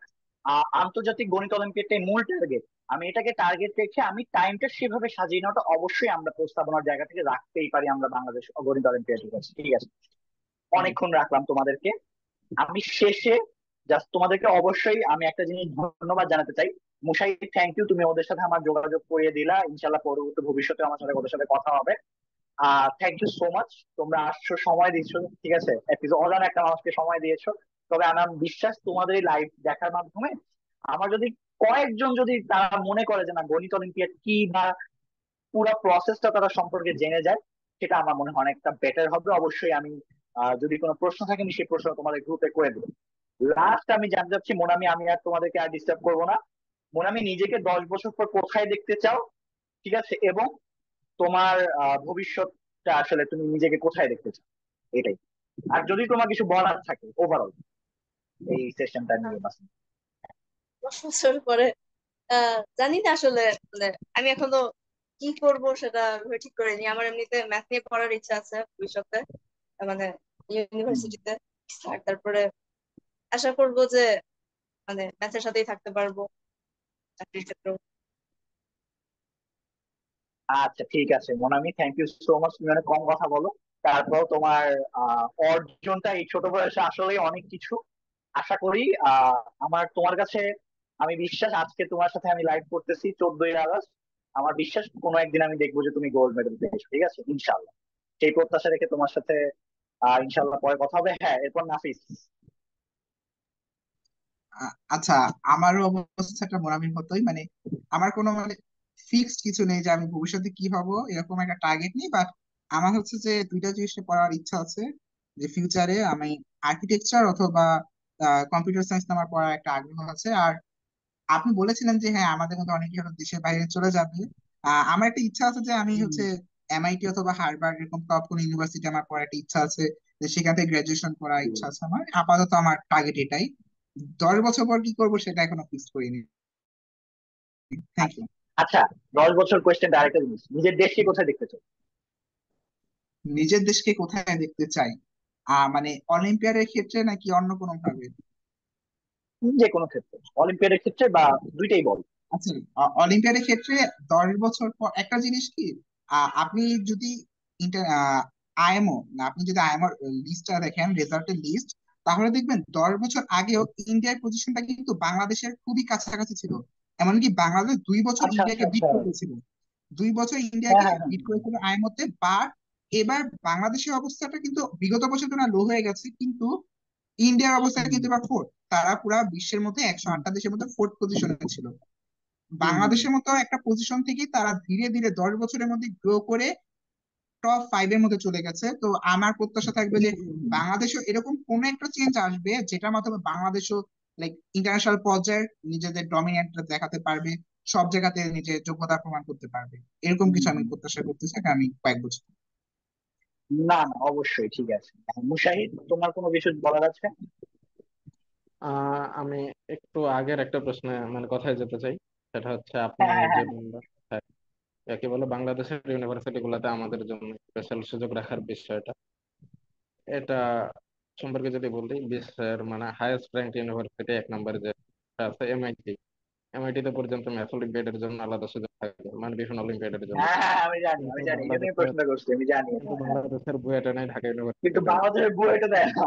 আন্তর্জাতিক গণিত অলিম্পিয়াডটাই মূল টার্গেট, আমি এটাকে টার্গেট রেখে আমি টাইমটা সেভাবে সাজিয়ে নেওয়াটা অবশ্যই আমরা প্রস্তাবনার জায়গা থেকে রাখতেই পারি আমরা বাংলাদেশ গণিত অলিম্পিয়াডের কাছে। ঠিক আছে, হুম। অনেকক্ষণ রাখলাম তোমাদেরকে। আমি শেষে জাস্ট তোমাদেরকে অবশ্যই আমি একটা জিনিস ধন্যবাদ জানাতে চাই। মুশাই, থ্যাংক ইউ, তুমি ওদের সাথে আমার যোগাযোগ করিয়ে দিলা। ইনশাল্লাহ পরবর্তী ভবিষ্যতে আমার সাথে ওদের সাথে কথা হবে। থ্যাংক ইউ সো মাচ, তোমরা আসছো, সময় দিচ্ছ। ঠিক আছে, অজানা একটা মানুষকে সময় দিয়েছো। তবে আমার বিশ্বাস তোমাদের এই লাইভ দেখার মাধ্যমে আমার যদি কয়েকজন যদি তারা মনে করে যে না গণিত অলিম্পিয়াড কি, বা পুরো প্রসেসটা তারা সম্পর্কে জেনে যায়, সেটা আমার মনে হয় অনেকটা বেটার হবে। অবশ্যই আমি যদি কোনো প্রশ্ন থাকে আমি সেই প্রশ্ন তোমাদের গ্রুপে করে দেবো। লাস্ট আমি জানতে চাচ্ছি মোনামি, আমি আর তোমাদেরকে আর ডিস্টার্ব করবো না। মোনামি, নিজেকে 10 বছর পর কোথায় দেখতে চাও? ঠিক আছে, এবং তোমার ভবিষ্যৎটা আসলে তুমি নিজেকে কোথায় দেখতে চাও, এটাই। আর যদি তোমার কিছু বলার থাকে ওভারঅল এই সেশনটা নিয়ে বাস। 10 বছর পরে জানি না আসলে, মানে আমি এখনো কি করব সেটা ভেবে ঠিক করিনি। আমার এমনিতে ম্যাথ নিয়ে পড়ার ইচ্ছা আছে ভবিষ্যতে, মানে ইউনিভার্সিটিতে। আর তারপরে আশা করব যে মানে ম্যাথের সাথেই থাকতে পারবো চাকরির ক্ষেত্রেও। আচ্ছা ঠিক আছে Monami, thank you so much, তুমি অনেক কম কথা বলো। তারপর তোমার অর্জনটা এই ছোট বয়সে আসলে অনেক কিছু। আশা করি আমার তোমার কাছে, আমি বিশ্বাস আজকে তোমার সাথে আমি লাইভ করতেছি 14ই আগস্ট, আমার বিশ্বাস কোনো একদিন আমি দেখবো যে তুমি গোল্ড মেডেল পেয়েছো, ঠিক আছে ইনশাল্লাহ। সেই প্রত্যাশা রেখে তোমার সাথে ইনশাল্লাহ পরে কথা হবে। হ্যাঁ, এরপর নাফিস। আচ্ছা, আমারও অবস্থাটা মোরামির মতোই, মানে আমার কোনো মানে ফিক্সড কিছু নেই যে আমি ভবিষ্যতে কি হব, এরকম একটা টার্গেট নেই। বাট আমার হচ্ছে যে দুইটা জিনিস নিয়ে পড়ার ইচ্ছা আছে, যে ফিউচারে আমি আর্কিটেকচার অথবা কম্পিউটার সায়েন্স আমার পড়ার একটা আগ্রহ আছে। আর আপনি বলেছিলেন যে হ্যাঁ, আমাদের মধ্যে অনেকেই হয়তো দেশের বাইরে চলে যাবে। আমার একটা ইচ্ছা আছে যে আমি হুম। হচ্ছে এমআইটি অথবা হার্ভার্ড এরকম টপ কোন ইউনিভার্সিটি আমার পড়ার একটা ইচ্ছা আছে, যে সেখান থেকে গ্রাজুয়েশন করার ইচ্ছা আছে আমার। আপাতত আমার টার্গেট এটাই। 10 বছর পর কি করবো সেটা এখনো ফিক্স করিনি। থ্যাংক আচ্ছা ইউ। আচ্ছা, 10 বছর কোয়েশ্চেন আরেকটা জিনিস, নিজের দেশকে কোথায় দেখতে চাও? নিজের দেশকে কোথায় দেখতে চাই? মানে অলিম্পিয়াডের ক্ষেত্রে নাকি অন্য কোনো ভাবে? যে কোনো ক্ষেত্রে, অলিম্পিয়াডের ক্ষেত্রে বা দুইটাই বল। আচ্ছা, অলিম্পিয়াডের ক্ষেত্রে 10 বছর পর একটা জিনিস কি, আপনি যদি আইএমও, আপনি যদি আইএমও লিস্টটা দেখেন, রেজাল্টের লিস্ট, তাহলে দেখবেন 10 বছর আগেও ইন্ডিয়ার পজিশনটা কিন্তু বাংলাদেশের খুবই কাছাকাছি ছিল। এমনকি বাংলাদেশ 2 বছর আচ্ছা আচ্ছা ইন্ডিয়াকে বিট আচ্ছা। করেছিল, 2 বছর হ্যাঁ ইন্ডিয়াকে হ্যাঁ হ্যাঁ। বিট করেছিল আইএমওতে। বাট এবার বাংলাদেশের অবস্থাটা কিন্তু বিগত বছর তুলনায় লো হয়ে গেছে, কিন্তু ইন্ডিয়ার অবস্থা হুম কিন্তু এবার ফোর্থ। তারা পুরা বিশ্বের মধ্যে হুম 108টা দেশের মধ্যে ফোর্থ পজিশনে ছিল। হুম হুম, হুম। বাংলাদেশের মতো একটা পজিশন থেকে তারা ধীরে ধীরে 10 বছরের মধ্যে গ্রো করে টপ 5-এর মধ্যে চলে গেছে। তো আমার প্রত্যাশা থাকবে যে হুম, হুম, হুম। বাংলাদেশও এরকম কোন একটা চেঞ্জ আসবে, যেটার মাধ্যমে বাংলাদেশও লাইক ইন্টারন্যাশনাল পর্যায়ে নিজেদের ডমিনেন্ট দেখাতে পারবে, সব জায়গাতে নিজের যোগ্যতা প্রমাণ করতে পারবে। এরকম হুম, কিছু আমি হুম। প্রত্যাশা করতেছি আগামী কয়েক বছর। না না, অবশ্যই ঠিক আছে। মুশাহিদ, তোমার কোনো কিছু বলার আছে? আমি একটু আগের একটা প্রশ্নে মানে কথায় যেতে চাই। সেটা হচ্ছে আপনি হ্যাঁ হ্যাঁ যে হ্যাঁ। বললেন, হ্যাঁ, একে বলে বাংলাদেশের ইউনিভার্সিটি গুলোতে আমাদের জন্য স্পেশাল সুযোগ রাখার বিষয়টা, এটা সম্পর্কে যদি বলি, বিশ্বের মানে হাইয়েস্ট র্যাঙ্ক ইউনিভার্সিটি 1 নম্বরে যে আছে এমআইটি, এমআইটি তে পর্যন্ত ম্যাথ অলিম্পিয়াডের জন্য আলাদা সুযোগ থাকে, মানে ভীষণ অলিম্পিয়াডের জন্য। হ্যাঁ হ্যাঁ, আমি জানি কিন্তু আমি জানি, এই জন্যই বাংলাদেশের প্রশ্ন করছি, আমি জানি। কিন্তু হ্যাঁ হ্যাঁ। বাংলাদেশের বুয়েটে নাই, ঢাকা কিন্তু ইউনিভার্সিটিতে নাই। বাংলাদেশের বুয়েটে দেয় না।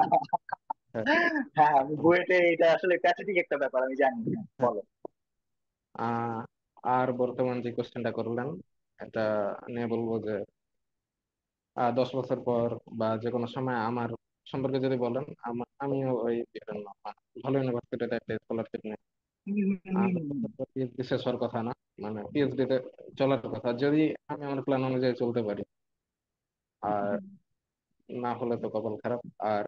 হ্যাঁ, হ্যাঁ, আমি বুয়েটে, এটা আসলে প্যাথেটিক একটা ব্যাপার, আমি জানি। হ্যাঁ, হ্যাঁ। বলো। আহ, আর বর্তমান যে কোশ্চেনটা করলেন, এটা নিয়ে বলবো যে 10 বছর পর বা যে কোনো সময় আমার সম্পর্কে যদি বলেন, আমিও ওই বিভিন্ন ভালো ইউনিভার্সিটিতে একটা স্কলারশিপ নিয়ে হুম, হুম, হুম, হুম, পিএইচডি শেষ হওয়ার কথা না, মানে পিএইচডি তে চলার কথা, যদি আমি আমার প্ল্যান অনুযায়ী চলতে পারি। আর না হলে তো কপাল খারাপ। আর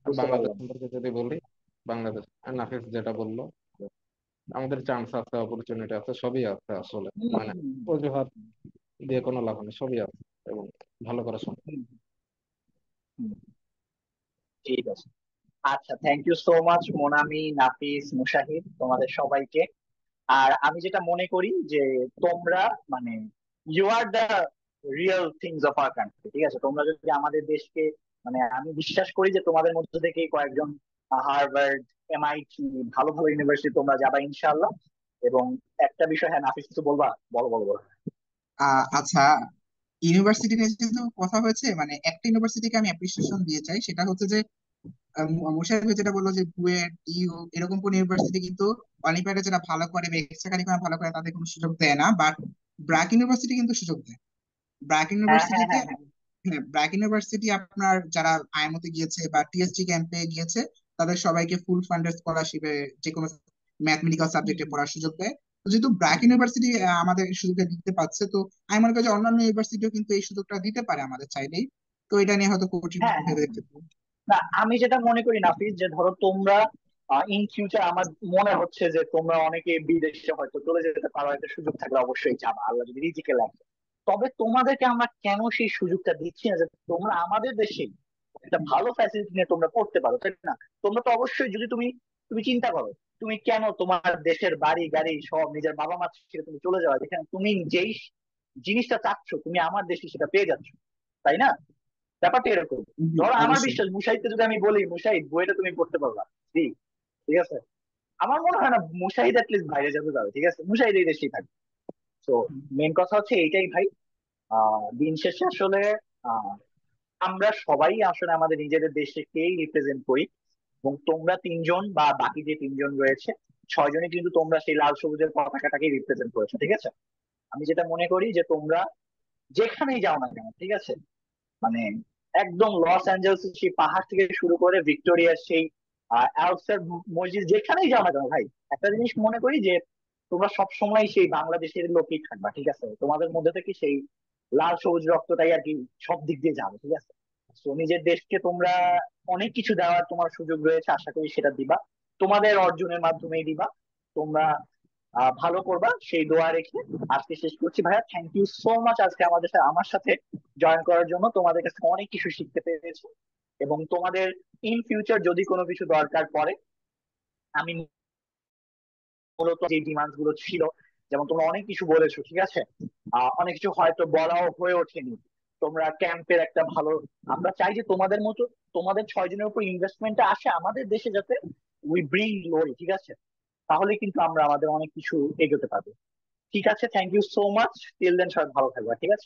বুঝতে বাংলাদেশ পারলাম। সম্পর্কে যদি বলি, বাংলাদেশ নাফিস যেটা বললো, আমাদের চান্স আছে, অপরচুনিটি আছে, সবই আছে আসলে। হুম, মানে হুম, অজুহাত দিয়ে কোনো লাভ নেই, সবই আছে এবং ভালো করা সম্ভব। হুম, হুম, ঠিক আছে। আচ্ছা, thank you so much Monami, Nafis, Mushahid, তোমাদের সবাইকে। আর আমি যেটা মনে করি যে তোমরা মানে you are the real things of our country, ঠিক আছে। তোমরা যদি আমাদের দেশকে, মানে আমি বিশ্বাস করি যে তোমাদের মধ্যে থেকে কয়েকজন হার্ভার্ড, এমআইটি, ভালো ভালো ইউনিভার্সিটি তোমরা যাবা ইনশাআল্লাহ। এবং একটা বিষয়, হ্যাঁ নাফিস কিছু বলবা? বলো বলো বলো। আচ্ছা, ইউনিভার্সিটি নিয়ে যেহেতু কথা হয়েছে, মানে একটা ইউনিভার্সিটিকে আমি অ্যাপ্রিসিয়েশন দিয়ে চাই, সেটা হচ্ছে যে মোশাররফ ভাই যেটা বললো যে বুয়েট, ইউ এরকম কোন ইউনিভার্সিটি কিন্তু অলিম্পিয়াডে যারা ভালো করে বা এক্সট্রা কারিকুলাম ভালো করে তাদের কোনো সুযোগ দেয় না। বাট ব্র্যাক ইউনিভার্সিটি কিন্তু সুযোগ দেয়। ব্র্যাক হ্যাঁ হ্যাঁ ইউনিভার্সিটিতে, হ্যাঁ হ্যাঁ। হ্যাঁ, ব্র্যাক ইউনিভার্সিটি আপনার যারা আইএমওতে গিয়েছে বা টিএসজি ক্যাম্পে গিয়েছে, তাদের সবাইকে ফুল ফান্ডেড স্কলারশিপে যে কোনো ম্যাথমেটিক্যাল হুম, সাবজেক্টে পড়ার সুযোগ দেয়। তো যেহেতু ব্র্যাক ইউনিভার্সিটি আমাদের এই সুযোগটা দিতে পারছে, তো আমি মনে করি যে অন্যান্য ইউনিভার্সিটিও কিন্তু এই সুযোগটা দিতে পারে আমাদের চাইলেই। তো এটা নিয়ে হয়তো কোচিং হ্যাঁ, হ্যাঁ, ভেবে হ্যাঁ। দেখতে পারি। না, আমি যেটা মনে করি নাফিস, যে ধরো তোমরা ইন ফিউচার, আমার মনে হচ্ছে যে তোমরা অনেকে বিদেশে হয়তো চলে যেতে পারো, একটা সুযোগ থাকলে অবশ্যই যাবা, আল্লাহ যদি রিজিকে লাগে। তবে তোমাদেরকে আমরা কেন সেই সুযোগটা দিচ্ছি না যে তোমরা আমাদের দেশে একটা ভালো ফ্যাসিলিটি নিয়ে তোমরা পড়তে পারো, তাই না? তোমরা তো অবশ্যই, যদি তুমি তুমি চিন্তা করো, তুমি কেন তোমার দেশের বাড়ি গাড়ি সব নিজের বাবা মা ছেড়ে তুমি চলে যাওয়া, যেখানে তুমি যেই জিনিসটা চাচ্ছ তুমি আমার দেশে সেটা পেয়ে যাচ্ছ, তাই না? ব্যাপারটা এরকম। জি, ধরো আমার অবশ্যই। বিশ্বাস, মুশাহিদকে যদি আমি বলি মুশাহিদ বইটা তুমি পড়তে পারবা, জি, ঠিক আছে, আমার মনে হয় না মুশাহিদ অ্যাটলিস্ট বাইরে যেতে পারবে, ঠিক আছে, মুশাহিদ এই দেশেই থাকবে। তো মেন কথা হচ্ছে এইটাই ভাই। দিন শেষে আসলে আহ আমরা সবাই আসলে আমাদের নিজেদের দেশকেই রিপ্রেজেন্ট করি, এবং তোমরা তিনজন বা বাকি যে তিনজন রয়েছে, ছয়জনই কিন্তু তোমরা সেই লাল সবুজের পতাকাটাকেই রিপ্রেজেন্ট করেছো, ঠিক আছে। আমি যেটা মনে করি যে তোমরা যেখানেই যাও না কেন, ঠিক আছে, মানে একদম লস অ্যাঞ্জেলস সেই পাহাড় থেকে শুরু করে ভিক্টোরিয়ার সেই অ্যালপসের মসজিদ, যেখানেই যাও না কেন ভাই, একটা জিনিস মনে করি যে তোমরা সব সময় সেই বাংলাদেশের লোকই থাকবা, ঠিক আছে, তোমাদের মধ্যে থেকে সেই লাল সবুজ রক্তটাই আর কি সব দিক দিয়ে যাবে, ঠিক আছে। তো নিজের দেশকে তোমরা অনেক কিছু দেওয়ার তোমার সুযোগ রয়েছে, আশা করি সেটা দিবা, তোমাদের অর্জনের মাধ্যমেই দিবা। তোমরা ভালো করবা সেই দোয়া রেখে আজকে শেষ করছি। ভাইয়া, থ্যাংক ইউ সো মাচ আজকে আমার সাথে জয়েন করার জন্য। তোমাদের কাছে অনেক কিছু শিখতে পেরেছি, এবং তোমাদের ইন ফিউচার যদি কোনো কিছু দরকার পড়ে, আমি মূলত যে ডিমান্ড গুলো ছিল, যেমন তোমরা অনেক কিছু বলেছো, ঠিক আছে, অনেক কিছু হয়তো বলাও হয়ে ওঠেনি। তোমরা ক্যাম্পের একটা ভালো, আমরা চাই যে তোমাদের মতো তোমাদের ছয়জনের উপর ইনভেস্টমেন্টটা আসে আমাদের দেশে, যাতে উই ব্রিং গ্লোরি, ঠিক আছে, তাহলে কিন্তু আমরা আমাদের অনেক কিছু এগোতে পারবো। ঠিক আছে, thank you so much, till then সবাই ভালো থাকবে, ঠিক আছে।